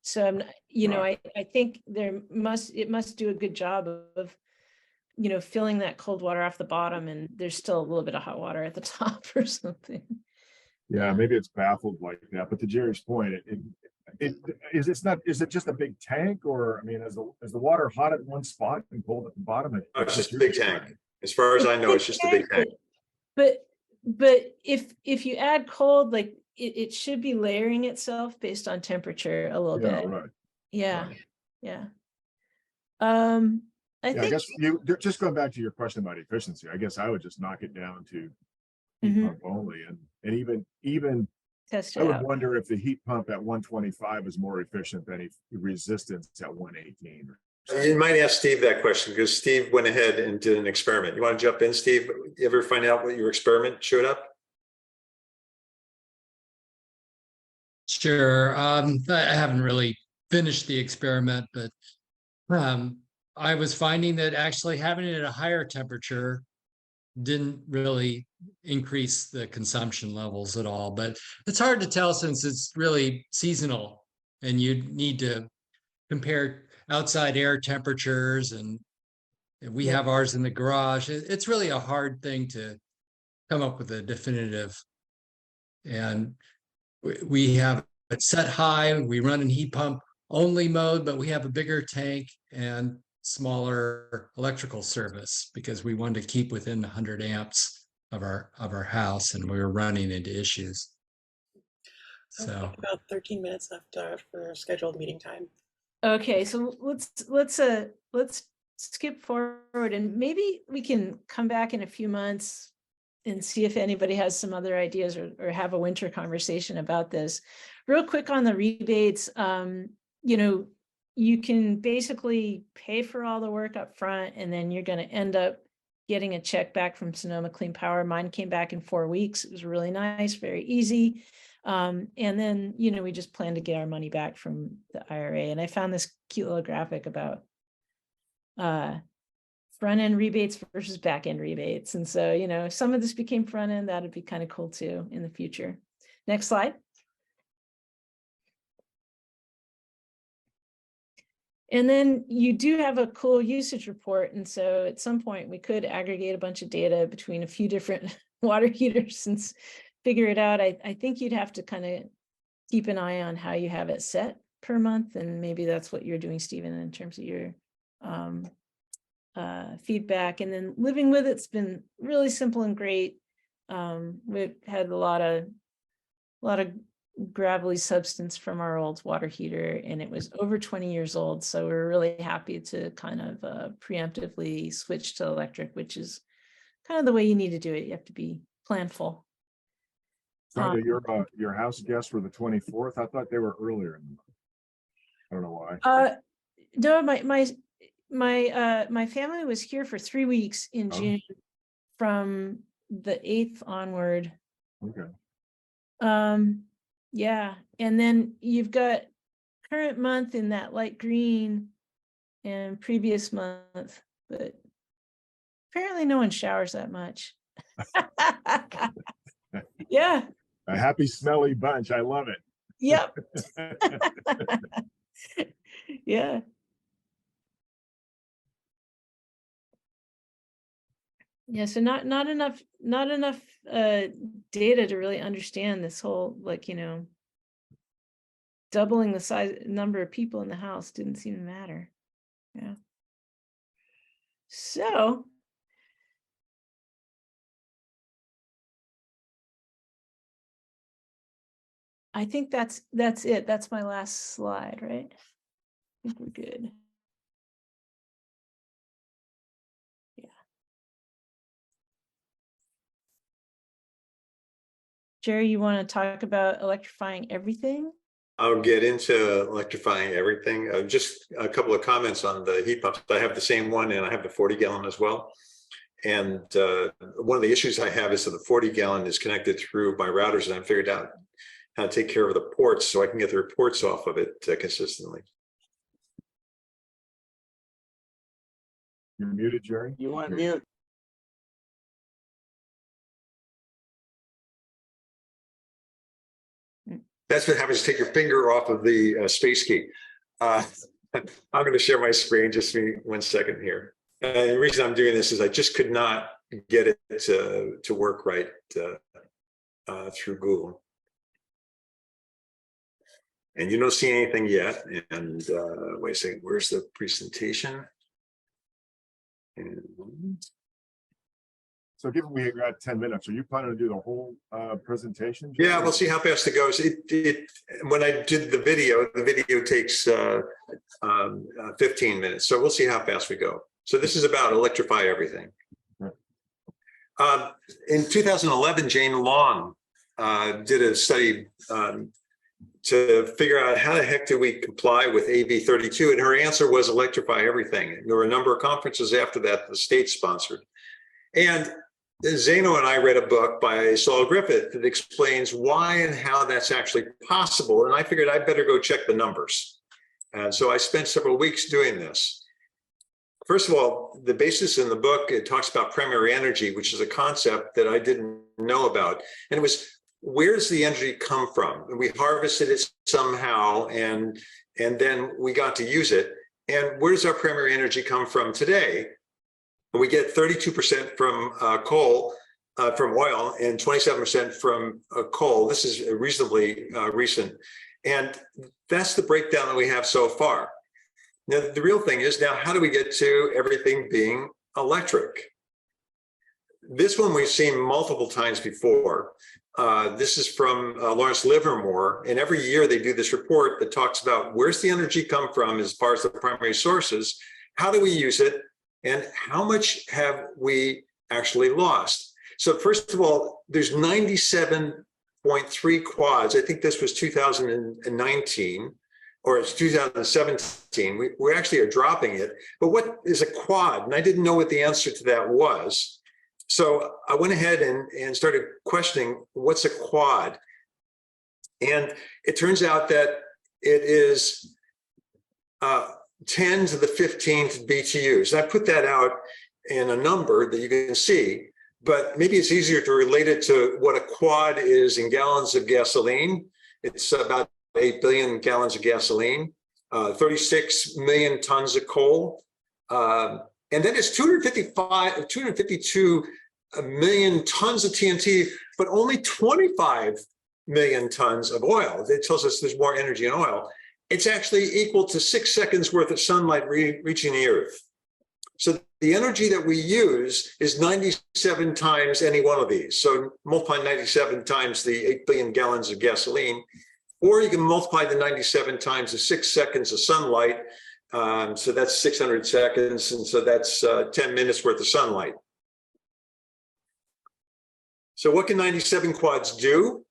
So I'm, you know, I think it must do a good job of, you know, filling that cold water off the bottom, and there's still a little bit of hot water at the top or something. Yeah, maybe it's baffled like that. But to Jerry's point, is it just a big tank, or I mean, is the water hot at one spot and cold at the bottom? It's just a big tank. As far as I know, it's just a big tank. But if you add cold, like it should be layering itself based on temperature a little bit. Right. Yeah. Right. Yeah. I guess you just going back to your question about efficiency, I guess I would just knock it down to heat pump only, and even test it I would out. wonder if the heat pump at 125 is more efficient than resistance at 118. You might ask Steve that question, because Steve went ahead and did an experiment. You want to jump in, Steve? You ever find out what your experiment showed up? Sure. I haven't really finished the experiment, but I was finding that actually having it at a higher temperature didn't really increase the consumption levels at all. But it's hard to tell since it's really seasonal and you need to compare outside air temperatures, and we have ours in the garage. It's really a hard thing to come up with a definitive. And we have it set high. We run in heat pump only mode, but we have a bigger tank and smaller electrical service because we wanted to keep within 100 amps of our house, and we were running into issues. So about 13 minutes left for scheduled meeting time. Okay, so let's skip forward, and maybe we can come back in a few months and see if anybody has some other ideas, or have a winter conversation about this. Real quick on the rebates, you know, you can basically pay for all the work up front, and then you're going to end up getting a check back from Sonoma Clean Power. Mine came back in 4 weeks. It was really nice, very easy. And then, you know, we just plan to get our money back from the IRA. And I found this cute little graphic about front end rebates versus back end rebates. And so, you know, if some of this became front end, that'd be kind of cool too in the future. Next slide. And then you do have a cool usage report. And so at some point we could aggregate a bunch of data between a few different water heaters and figure it out. I think you'd have to kind of keep an eye on how you have it set per month. And maybe that's what you're doing, Stephen, in terms of your feedback. And then living with it's been really simple and great. We've had a lot of gravelly substance from our old water heater, and it was over 20 years old. So we're really happy to kind of preemptively switch to electric, which is kind of the way you need to do it. You have to be planful. So your house guests were the 24th. I thought they were earlier in the month. I don't know why. No, my family was here for 3 weeks in June, from the 8th onward. Okay. Yeah, and then you've got current month in that light green and previous month, but apparently no one showers that much. Yeah. A happy smelly bunch. I love it. Yep. Yeah. Yeah, so not enough data to really understand this whole, like, you know, doubling the number of people in the house didn't seem to matter. Yeah. So I think that's it. That's my last slide, right? I think we're good. Jerry, you want to talk about electrifying everything? I'll get into electrifying everything. Just a couple of comments on the heat pumps. I have the same one, and I have the 40-gallon as well. And one of the issues I have is that the 40-gallon is connected through my routers, and I figured out how to take care of the ports so I can get the reports off of it consistently. You're muted, Jerry. You want to mute? That's what happens. Take your finger off of the space key. I'm going to share my screen. Just give me 1 second here. The reason I'm doing this is I just could not get it to work right through Google. And you don't see anything yet. And wait a second, where's the presentation? And so given we got 10 minutes, are you planning to do the whole presentation? Yeah, we'll see how fast it goes. When I did the video takes 15 minutes. So we'll see how fast we go. So this is about electrify everything. In 2011, Jane Long did a study to figure out how the heck do we comply with AB 32, and her answer was electrify everything. And there were a number of conferences after that the state sponsored. And Zeno and I read a book by Saul Griffith that explains why and how that's actually possible. And I figured I'd better go check the numbers. And so I spent several weeks doing this. First of all, the basis in the book, it talks about primary energy, which is a concept that I didn't know about. And it was, where does the energy come from? And we harvested it somehow, and then we got to use it. And where does our primary energy come from today? We get 32% from coal, from oil, and 27% from coal. This is reasonably recent. And that's the breakdown that we have so far. Now, the real thing is now, how do we get to everything being electric? This one we've seen multiple times before. This is from Lawrence Livermore, and every year they do this report that talks about where's the energy come from as far as the primary sources, how do we use it, and how much have we actually lost? So first of all, there's 97.3 quads. I think this was 2019, or it's 2017. We actually are dropping it. But what is a quad? And I didn't know what the answer to that was. So I went ahead and started questioning what's a quad. And it turns out that it is 10 to the 15th BTUs. And I put that out in a number that you can see, but maybe it's easier to relate it to what a quad is in gallons of gasoline. It's about 8 billion gallons of gasoline, 36 million tons of coal, and then it's 252 million tons of TNT, but only 25 million tons of oil. It tells us there's more energy in oil. It's actually equal to 6 seconds worth of sunlight reaching the Earth. So the energy that we use is 97 times any one of these. So multiply 97 times the 8 billion gallons of gasoline, or you can multiply the 97 times the 6 seconds of sunlight. So that's 600 seconds. And so that's 10 minutes worth of sunlight. So what can 97 quads do?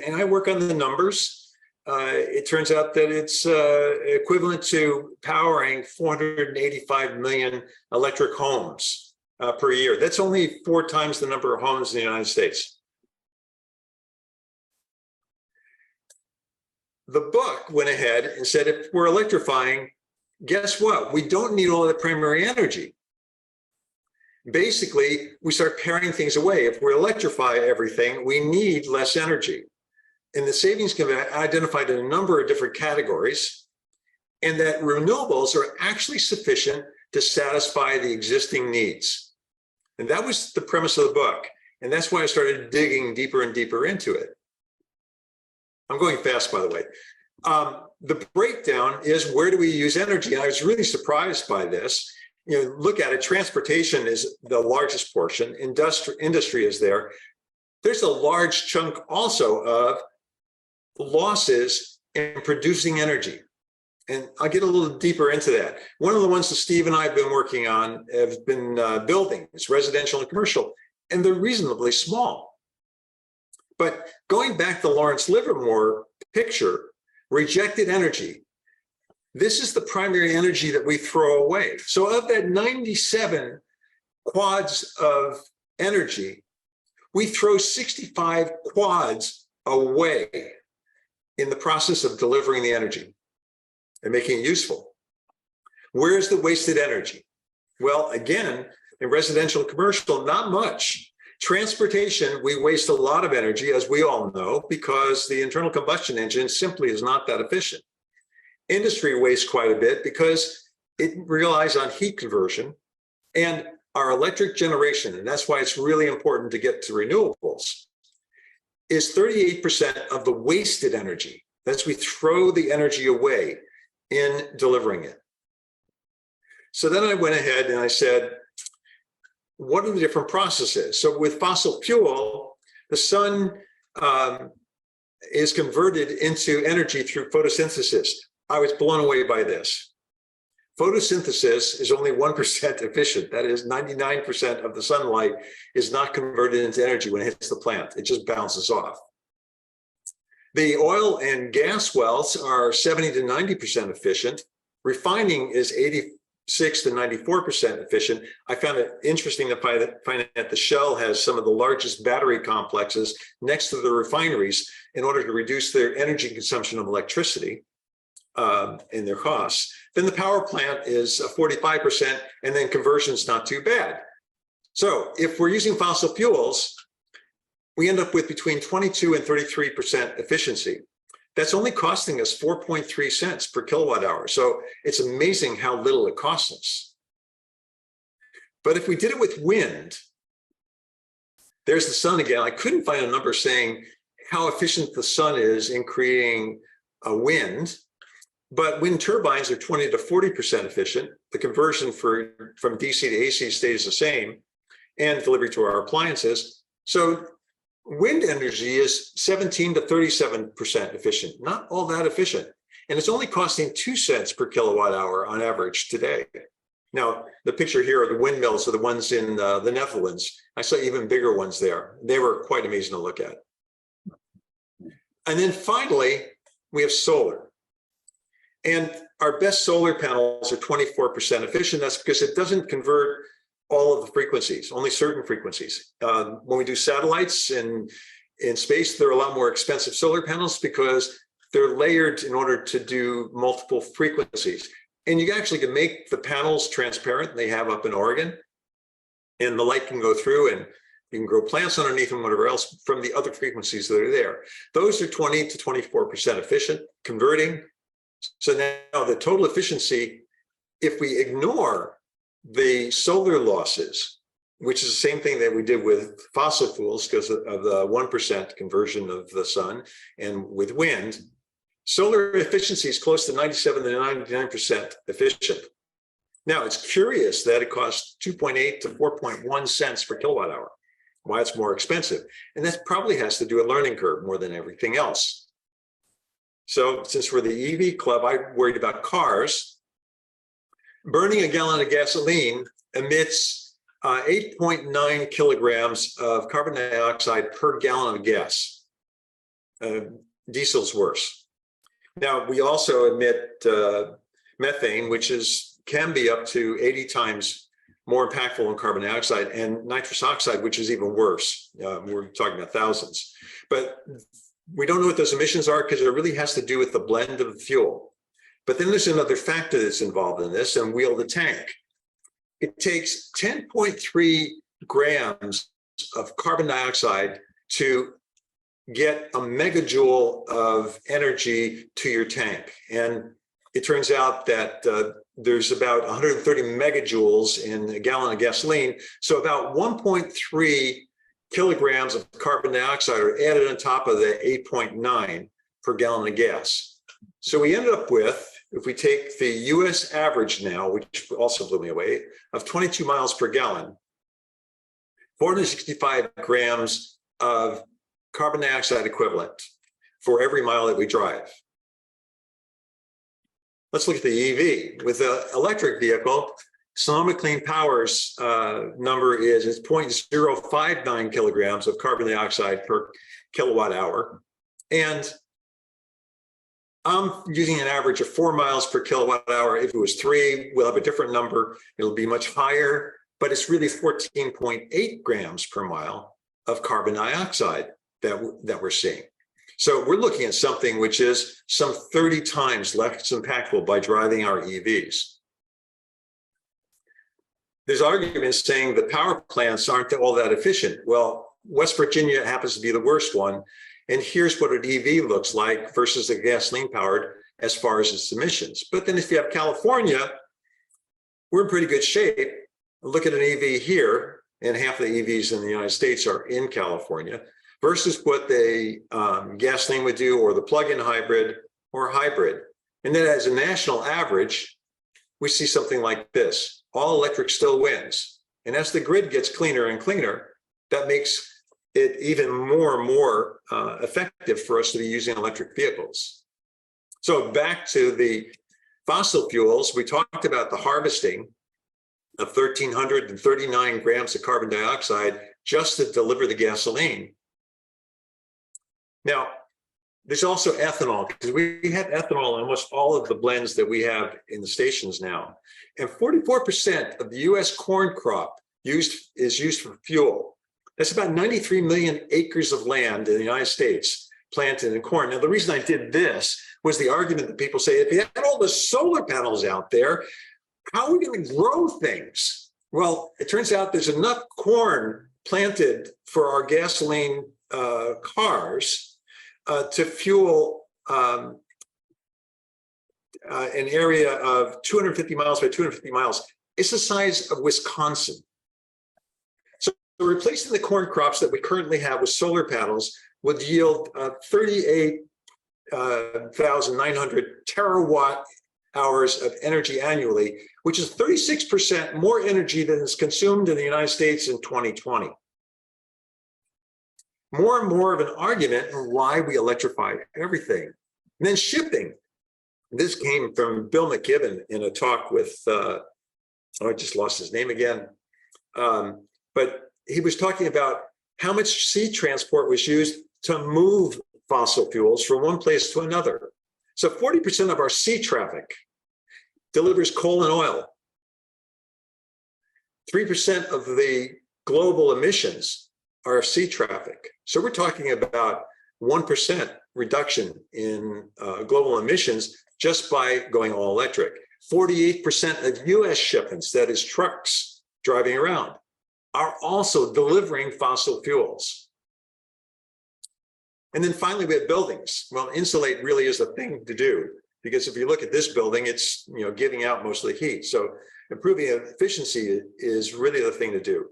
And I work on the numbers. It turns out that it's equivalent to powering 485 million electric homes per year. That's only 4 times the number of homes in the United States. The book went ahead and said, if we're electrifying, guess what? We don't need all that primary energy. Basically, we start paring things away. If we electrify everything, we need less energy. And the savings can be identified in a number of different categories, and that renewables are actually sufficient to satisfy the existing needs. And that was the premise of the book. And that's why I started digging deeper and deeper into it. I'm going fast, by the way. The breakdown is, where do we use energy? And I was really surprised by this. You know, look at it, transportation is the largest portion, industry is there. There's a large chunk also of losses in producing energy. And I'll get a little deeper into that. One of the ones that Steve and I have been working on have been buildings, residential and commercial, and they're reasonably small. But going back to Lawrence Livermore picture, rejected energy, this is the primary energy that we throw away. So of that 97 quads of energy, we throw 65 quads away in the process of delivering the energy and making it useful. Where's the wasted energy? Well, again, in residential and commercial, not much. Transportation, we waste a lot of energy, as we all know, because the internal combustion engine simply is not that efficient. Industry wastes quite a bit because it relies on heat conversion, and our electric generation, and that's why it's really important to get to renewables, is 38% of the wasted energy. That's, we throw the energy away in delivering it. So then I went ahead and I said, what are the different processes? So with fossil fuel, the sun is converted into energy through photosynthesis. I was blown away by this. Photosynthesis is only 1% efficient. That is, 99% of the sunlight is not converted into energy when it hits the plant. It just bounces off. The oil and gas wells are 70 to 90% efficient. Refining is to 94% efficient. I found it interesting to find that the Shell has some of the largest battery complexes next to the refineries in order to reduce their energy consumption of electricity and their costs. Then the power plant is 45%, and then conversion's not too bad. So if we're using fossil fuels, we end up with between 22 and 33% efficiency. That's only costing us 4.3 cents per kilowatt hour. So it's amazing how little it costs us. But if we did it with wind, there's the sun again. I couldn't find a number saying how efficient the sun is in creating a wind, but wind turbines are 20 to 40% efficient. The conversion from DC to AC stays the same, and delivery to our appliances. So wind energy is 17 to 37% efficient, not all that efficient. And it's only costing 2 cents per kilowatt hour on average today. Now, the picture here of the windmills are the ones in the Netherlands. I saw even bigger ones there. They were quite amazing to look at. And then finally, we have solar. And our best solar panels are 24% efficient. That's because it doesn't convert all of the frequencies, only certain frequencies. When we do satellites in space, they're a lot more expensive solar panels because they're layered in order to do multiple frequencies. And you actually can make the panels transparent. They have up in Oregon, and the light can go through, and you can grow plants underneath and whatever else from the other frequencies that are there. Those are 20 to 24% efficient, converting. So now the total efficiency, if we ignore the solar losses, which is the same thing that we did with fossil fuels because of the 1% conversion of the sun, and with wind, solar efficiency is close to 97 to 99% efficient. Now, it's curious that it costs 2.8 to 4.1 cents per kilowatt hour. Why it's more expensive. And that probably has to do with learning curve more than everything else. So since we're the EV club, I worried about cars. Burning a gallon of gasoline emits 8.9 kilograms of carbon dioxide per gallon of gas. Diesel's worse. Now, we also emit methane, which can be up to 80 times more impactful than carbon dioxide, and nitrous oxide, which is even worse. We're talking about thousands. But we don't know what those emissions are because it really has to do with the blend of the fuel. But then there's another factor that's involved in this, and wheel the tank. It takes 10.3 grams of carbon dioxide to get a megajoule of energy to your tank. And it turns out that there's about 130 megajoules in a gallon of gasoline. So about 1.3 kilograms of carbon dioxide are added on top of the 8.9 per gallon of gas. So we ended up with, if we take the US average now, which also blew me away, of 22 miles per gallon, 465 grams of carbon dioxide equivalent for every mile that we drive. Let's look at the EV. With the electric vehicle, Sonoma Clean Power's number is 0.059 kilograms of carbon dioxide per kilowatt hour. And I'm using an average of 4 miles per kilowatt hour. If it was 3, we'll have a different number. It'll be much higher, but it's really 14.8 grams per mile of carbon dioxide that we're seeing. So we're looking at something which is some 30 times less impactful by driving our EVs. There's arguments saying the power plants aren't all that efficient. Well, West Virginia happens to be the worst one. And here's what an EV looks like versus a gasoline powered as far as its emissions. But then if you have California, we're in pretty good shape. Look at an EV here, and half of the EVs in the United States are in California, versus what the gasoline would do, or the plug-in hybrid, or hybrid. And then as a national average, we see something like this. All electric still wins. And as the grid gets cleaner and cleaner, that makes it even more and more effective for us to be using electric vehicles. So back to the fossil fuels, we talked about the harvesting of 1,339 grams of carbon dioxide just to deliver the gasoline. Now, there's also ethanol, because we have ethanol in almost all of the blends that we have in the stations now. And 44% of the US corn crop is used for fuel. That's about 93 million acres of land in the United States planted in corn. Now, the reason I did this was the argument that people say, if you had all the solar panels out there, how are we going to grow things? Well, it turns out there's enough corn planted for our gasoline cars to fuel an area of 250 miles by 250 miles. It's the size of Wisconsin. So replacing the corn crops that we currently have with solar panels would yield 38,900 terawatt hours of energy annually, which is 36% more energy than is consumed in the United States in 2020. More and more of an argument on why we electrify everything. And then shipping. This came from Bill McKibben in a talk with, I just lost his name again. But he was talking about how much sea transport was used to move fossil fuels from one place to another. So 40% of our sea traffic delivers coal and oil. 3% of the global emissions are sea traffic. So we're talking about 1% reduction in global emissions just by going all electric. 48% of US shipments, that is trucks driving around, are also delivering fossil fuels. And then finally, we have buildings. Well, insulate really is the thing to do, because if you look at this building, it's giving out most of the heat. So improving efficiency is really the thing to do.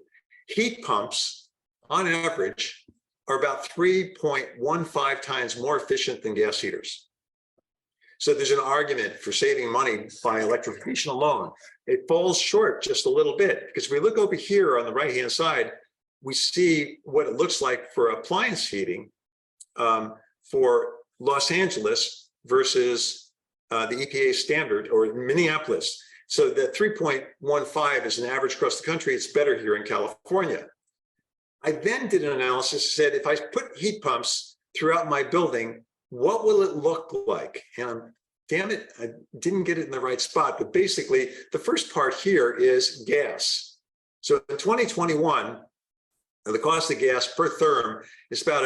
Heat pumps, on average, are about 3.15 times more efficient than gas heaters. So there's an argument for saving money by electrification alone. It falls short just a little bit, because if we look over here on the right-hand side, we see what it looks like for appliance heating for Los Angeles versus the EPA standard, or Minneapolis. So that 3.15 is an average across the country. It's better here in California. I then did an analysis, said, if I put heat pumps throughout my building, what will it look like? And damn it, I didn't get it in the right spot. But basically, the first part here is gas. So in 2021, the cost of gas per therm is about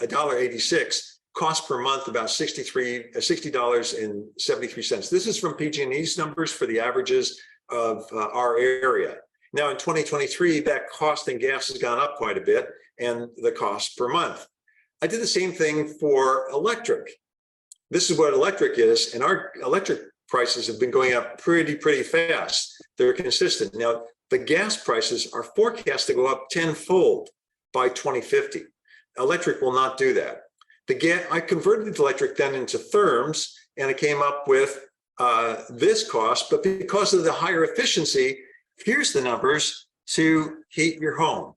$1.86. Cost per month about $60.73. This is from PG&E's numbers for the averages of our area. Now in 2023, that cost in gas has gone up quite a bit, and the cost per month. I did the same thing for electric. This is what electric is, and our electric prices have been going up pretty fast. They're consistent. Now, the gas prices are forecast to go up tenfold by 2050. Electric will not do that. I converted the electric then into therms, and I came up with this cost, but because of the higher efficiency, here's the numbers to heat your home.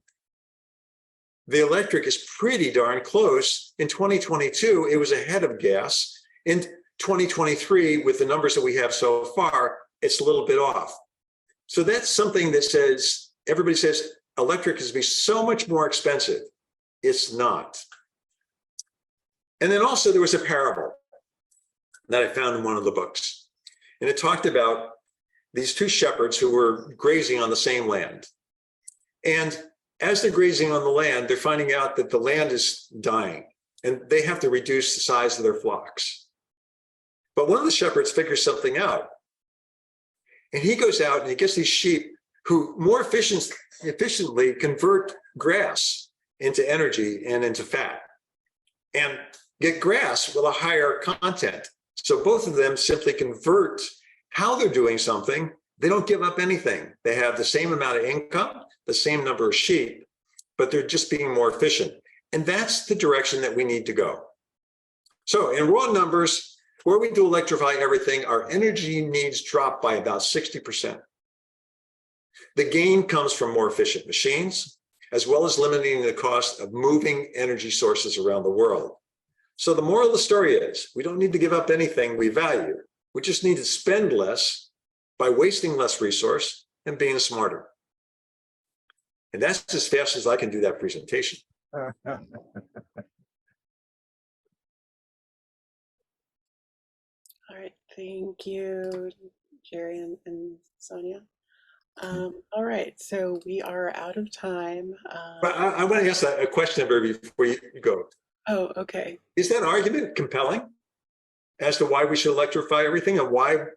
The electric is pretty darn close. In 2022, it was ahead of gas. In 2023, with the numbers that we have so far, it's a little bit off. So that's something that says, everybody says electric is going to be so much more expensive. It's not. And then also there was a parable that I found in one of the books. And it talked about these two shepherds who were grazing on the same land. And as they're grazing on the land, they're finding out that the land is dying and they have to reduce the size of their flocks. But one of the shepherds figures something out. And he goes out and he gets these sheep who more efficiently convert grass into energy and into fat, and get grass with a higher content. So both of them simply convert how they're doing something. They don't give up anything. They have the same amount of income, the same number of sheep, but they're just being more efficient. And that's the direction that we need to go. So in raw numbers, where we do electrify everything, our energy needs drop by about 60%. The gain comes from more efficient machines, as well as limiting the cost of moving energy sources around the world. So the moral of the story is, we don't need to give up anything we value. We just need to spend less by wasting less resource and being smarter. And that's as fast as I can do that presentation. Thank you, Jerry and Sonia. All right, so we are out of time. But I want to ask a question before you go. Oh, okay. Is that argument compelling as to why we should electrify everything and why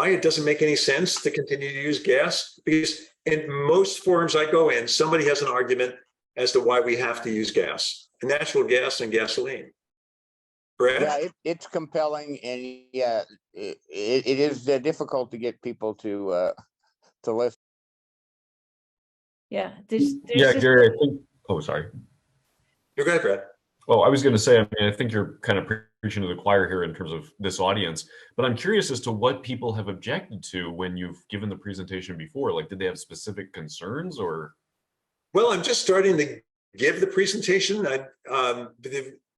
it doesn't make any sense to continue to use gas? Because in most forums I go in, somebody has an argument as to why we have to use gas, natural gas and gasoline. Brad? Yeah, it's compelling, and yeah, it is difficult to get people to listen. Yeah, there's Yeah, just, Gary, I think, oh, sorry. You're good, Brad. Oh, I was going to say, I mean, I think you're kind of preaching to the choir here in terms of this audience, but I'm curious as to what people have objected to when you've given the presentation before. Like, did they have specific concerns or? Well, I'm just starting to give the presentation.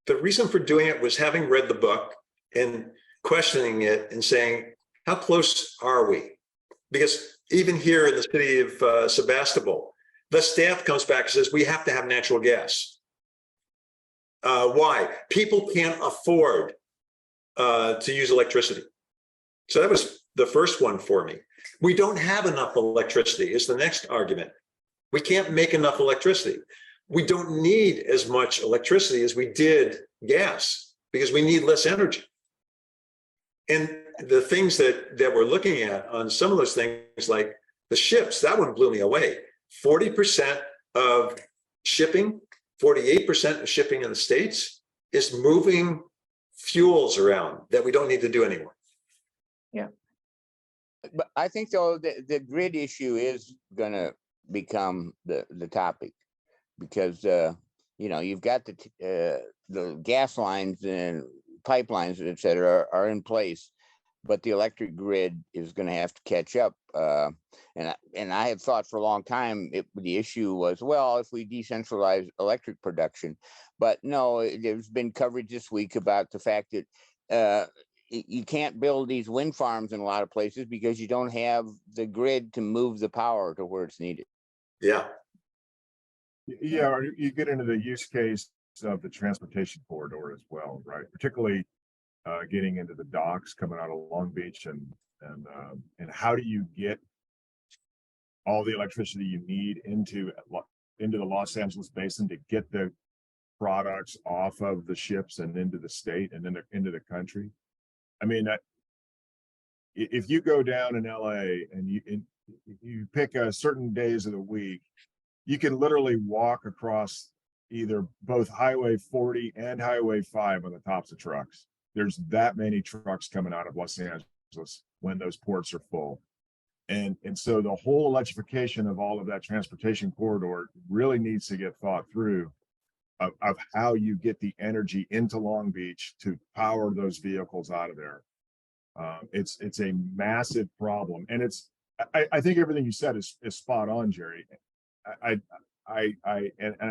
The reason for doing it was having read the book and questioning it and saying, how close are we? Because even here in the city of Sebastopol, the staff comes back and says, we have to have natural gas. Why? People can't afford to use electricity. So that was the first one for me. We don't have enough electricity is the next argument. We can't make enough electricity. We don't need as much electricity as we did gas because we need less energy. And the things that we're looking at on some of those things, like the ships, that one blew me away. 40% of shipping, 48% of shipping in the States is moving fuels around that we don't need to do anymore. yeah. But I think though the grid issue is gonna become the topic, because you know, you've got the gas lines and pipelines, et cetera, are in place, but the electric grid is going to have to catch up. And I have thought for a long time the issue was, well, if we decentralize electric production, but no, there's been coverage this week about the fact that you can't build these wind farms in a lot of places because you don't have the grid to move the power to where it's needed. Yeah. Yeah, or you get into the use case of the transportation corridor as well, right? Particularly getting into the docks coming out of Long Beach, and how do you get all the electricity you need into the Los Angeles basin to get the products off of the ships and into the state and then into the country? I mean, if you go down in LA and you pick certain days of the week, you can literally walk across either both Highway 40 and Highway 5 on the tops of trucks. There's that many trucks coming out of Los Angeles when those ports are full. And so the whole electrification of all of that transportation corridor really needs to get thought through of how you get the energy into Long Beach to power those vehicles out of there. It's a massive problem. And I think everything you said is spot on, Jerry. And I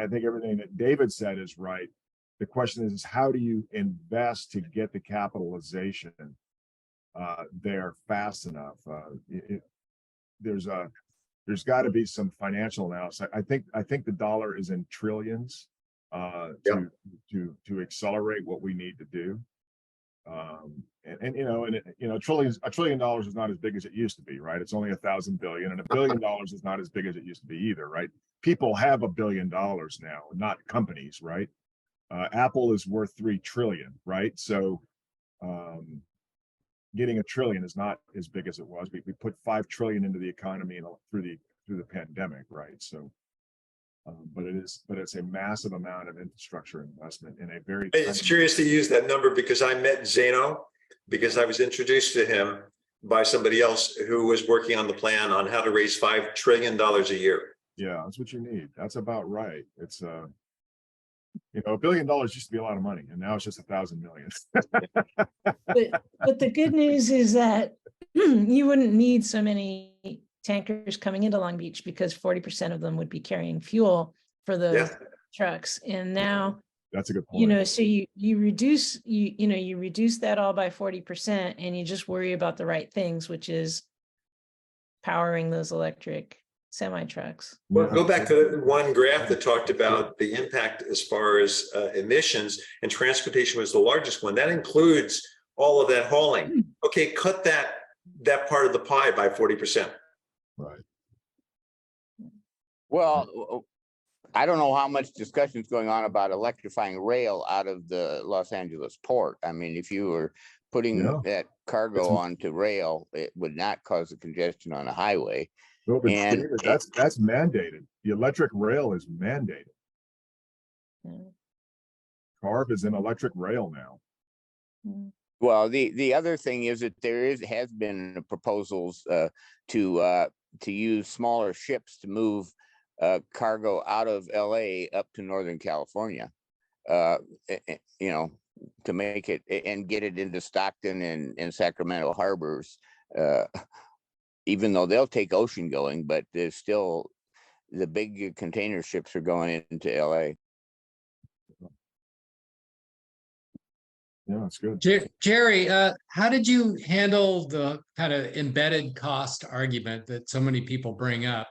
think everything that David said is right. The question is how do you invest to get the capitalization there fast enough? There's got to be some financial analysis. I think the dollar is in trillions to accelerate what we need to do. $1 trillion is not as big as it used to be, right? It's only 1,000 billion, and $1 billion is not as big as it used to be either, right? People have $1 billion now, not companies, right? Apple is worth 3 trillion, right? So getting $1 trillion is not as big as it was. We put 5 trillion into the economy through the pandemic, right? So but it's a massive amount of infrastructure investment in a very. It's curious to use that number because I met Zeno because I was introduced to him by somebody else who was working on the plan on how to raise $5 trillion a year. Yeah, that's what you need. That's about right. It's $1 billion used to be a lot of money, and now it's just 1,000 million. but the good news is that you wouldn't need so many tankers coming into Long Beach because 40% of them would be carrying fuel for those trucks. And now that's a good point. So you reduce that all by 40% and you just worry about the right things, which is powering those electric semi trucks. Well, go back to one graph that talked about the impact as far as emissions, and transportation was the largest one. That includes all of that hauling. Okay, cut that part of the pie by 40%. Right. Well, I don't know how much discussion is going on about electrifying rail out of the Los Angeles port. I mean, if you were putting Yeah. that cargo onto rail, it would not cause a congestion on the highway. No, but And David, that's mandated. The electric rail is mandated. CARB is in electric rail now. Well, the other thing is that has been proposals to use smaller ships to move cargo out of LA up to Northern California, you know, to make it and get it into Stockton and Sacramento harbors, even though they'll take ocean going, but there's still the big container ships are going into LA. Yeah, that's good. Jerry, how did you handle the kind of embedded cost argument that so many people bring up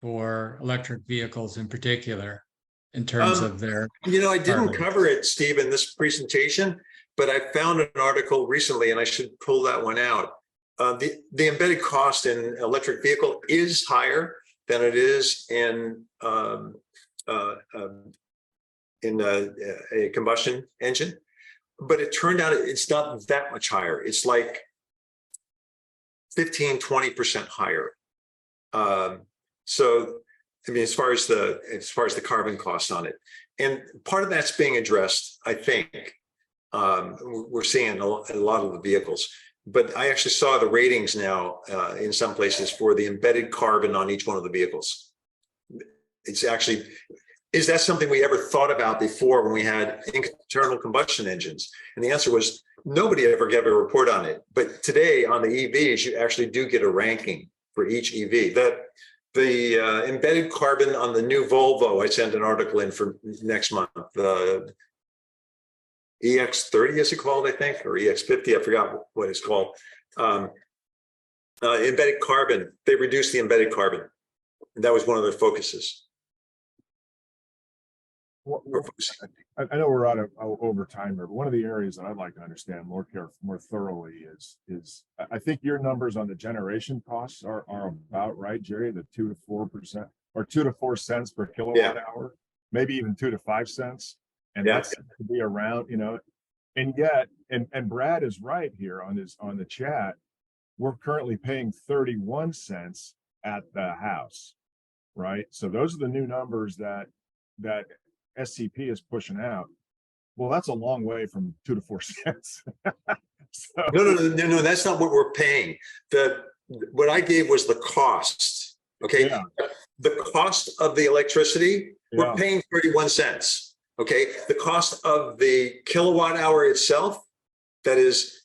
for electric vehicles in particular, in terms of their? You know, I didn't carbon? cover it, Steve, in this presentation, but I found an article recently, and I should pull that one out. The embedded cost in electric vehicle is higher than it is in a combustion engine, but it turned out it's not that much higher. It's like 15–20% higher. So, I mean, as far as the carbon cost on it, and part of that's being addressed, I think. We're seeing a lot of the vehicles, but I actually saw the ratings now in some places for the embedded carbon on each one of the vehicles. It's actually, is that something we ever thought about before when we had internal combustion engines? And the answer was nobody ever gave a report on it. But today on the EVs, you actually do get a ranking for each EV. The embedded carbon on the new Volvo, I sent an article in for next month. The EX30 is it called, I think, or EX50, I forgot what it's called. Embedded carbon, they reduced the embedded carbon. That was one of their focuses. I know we're out of over time here, but one of the areas that I'd like to understand more thoroughly is I think your numbers on the generation costs are about right, Jerry, the 2 to 4% or 2 to 4 cents per kilowatt hour, maybe even 2 to 5 cents. And that's to be around, you know, and yet, and Brad is right here on the chat. We're currently paying 31 cents at the house, right? So those are the new numbers that SCP is pushing out. Well, that's a long way from 2 to 4 cents. So, no, that's not what we're paying. What I gave was the cost. Okay, the cost of the electricity, we're paying 31 cents. Okay, the cost of the kilowatt hour itself, that is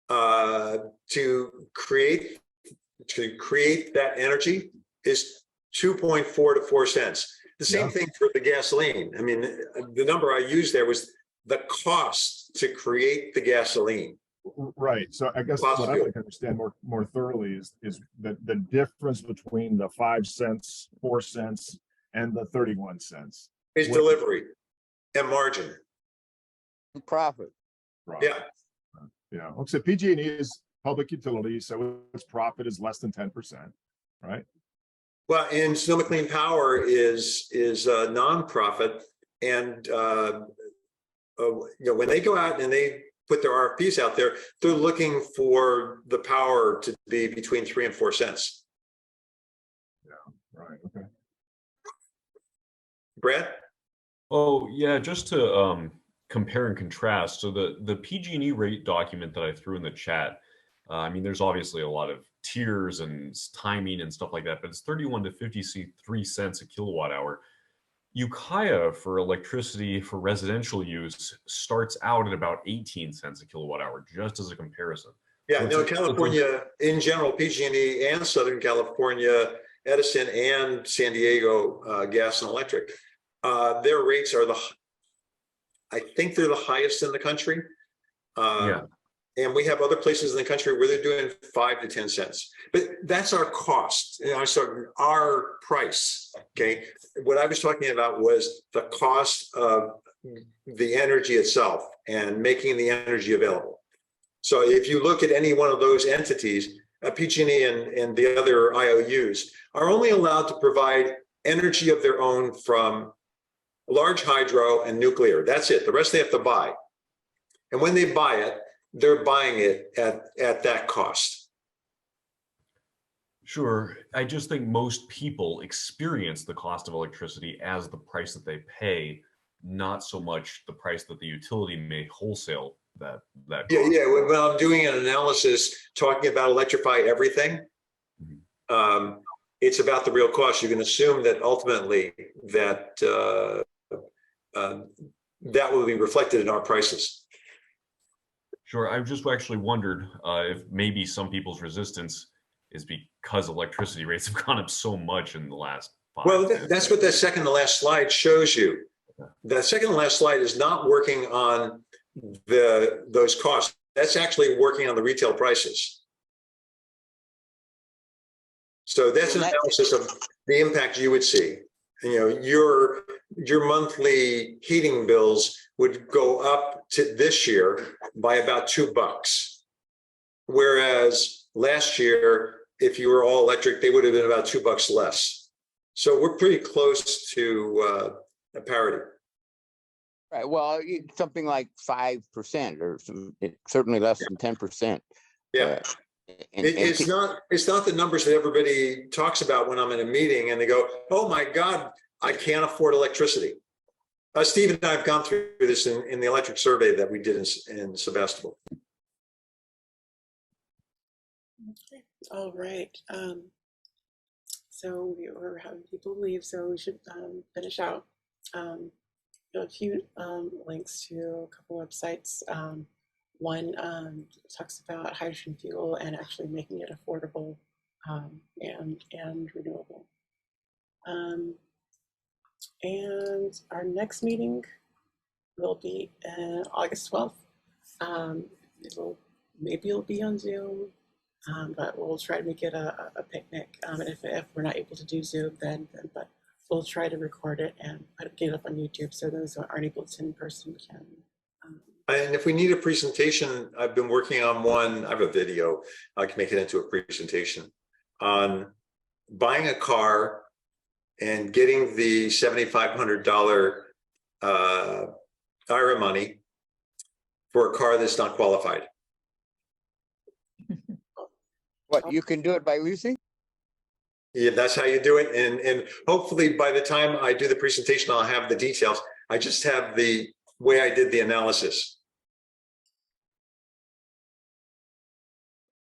to create that energy, is 2.4 to 4 cents. The same thing for the gasoline. I mean, the number I used there was the cost to create the gasoline. Right. So I guess what I'd like to understand more thoroughly is the difference between the 5 cents, 4 cents, and the 31 cents. Is delivery and margin. Profit. Right. Yeah. Yeah. So PG&E is public utility, so its profit is less than 10%, right? Well, and Sonoma Clean Power is a nonprofit, and you know, when they go out and they put their RFPs out there, they're looking for the power to be between 3 and 4 cents. Yeah. Right. Okay. Brad? Oh yeah, just to compare and contrast. So the PG&E rate document that I threw in the chat. I mean, there's obviously a lot of tiers and timing and stuff like that, but it's 31 to 53 cents a kilowatt hour. Ukiah for electricity for residential use starts out at about 18 cents a kilowatt hour, just as a comparison. Yeah, So no, California in general, PG&E and Southern California, Edison and San Diego Gas and Electric, their rates are I think they're the highest in the country. And we have other places in the country where they're doing 5 to 10 cents. But that's our cost. And I saw our price. Okay. What I was talking about was the cost of the energy itself and making the energy available. So if you look at any one of those entities, PG&E and the other IOUs are only allowed to provide energy of their own from large hydro and nuclear. That's it. The rest they have to buy. And when they buy it, they're buying it at that cost. Sure. I just think most people experience the cost of electricity as the price that they pay, not so much the price that the utility may wholesale that cost. Yeah. When I'm doing an analysis talking about electrify everything, it's about the real cost. You can assume that ultimately that that will be reflected in our prices. Sure. I've just actually wondered if maybe some people's resistance is because electricity rates have gone up so much in the last 5 Well, years. that's what that second to last slide shows you. That second to last slide is not working on those costs. That's actually working on the retail prices. So that's an analysis of the impact you would see. You know, your monthly heating bills would go up to this year by about $2, whereas last year, if you were all electric, they would have been about $2 less. So we're pretty close to a parity. Right. Well, something like 5%, or certainly less than 10%. Yeah. It's not the numbers that everybody talks about when I'm in a meeting and they go, oh my God, I can't afford electricity. Steve and I have gone through this in the electric survey that we did in Sebastopol. Okay. All right. So we were having people leave, so we should finish out. A few links to a couple websites. One talks about hydrogen fuel and actually making it affordable and renewable. And our next meeting will be August 12th. Maybe it'll be on Zoom, but we'll try to make it a picnic. And if we're not able to do Zoom, then but we'll try to record it and get it up on YouTube so those who aren't able to in person can. And if we need a presentation, I've been working on one. I have a video. I can make it into a presentation on buying a car and getting the $7,500 IRA money for a car that's not qualified. What, you can do it by leasing? Yeah, that's how you do it. And hopefully by the time I do the presentation, I'll have the details. I just have the way I did the analysis.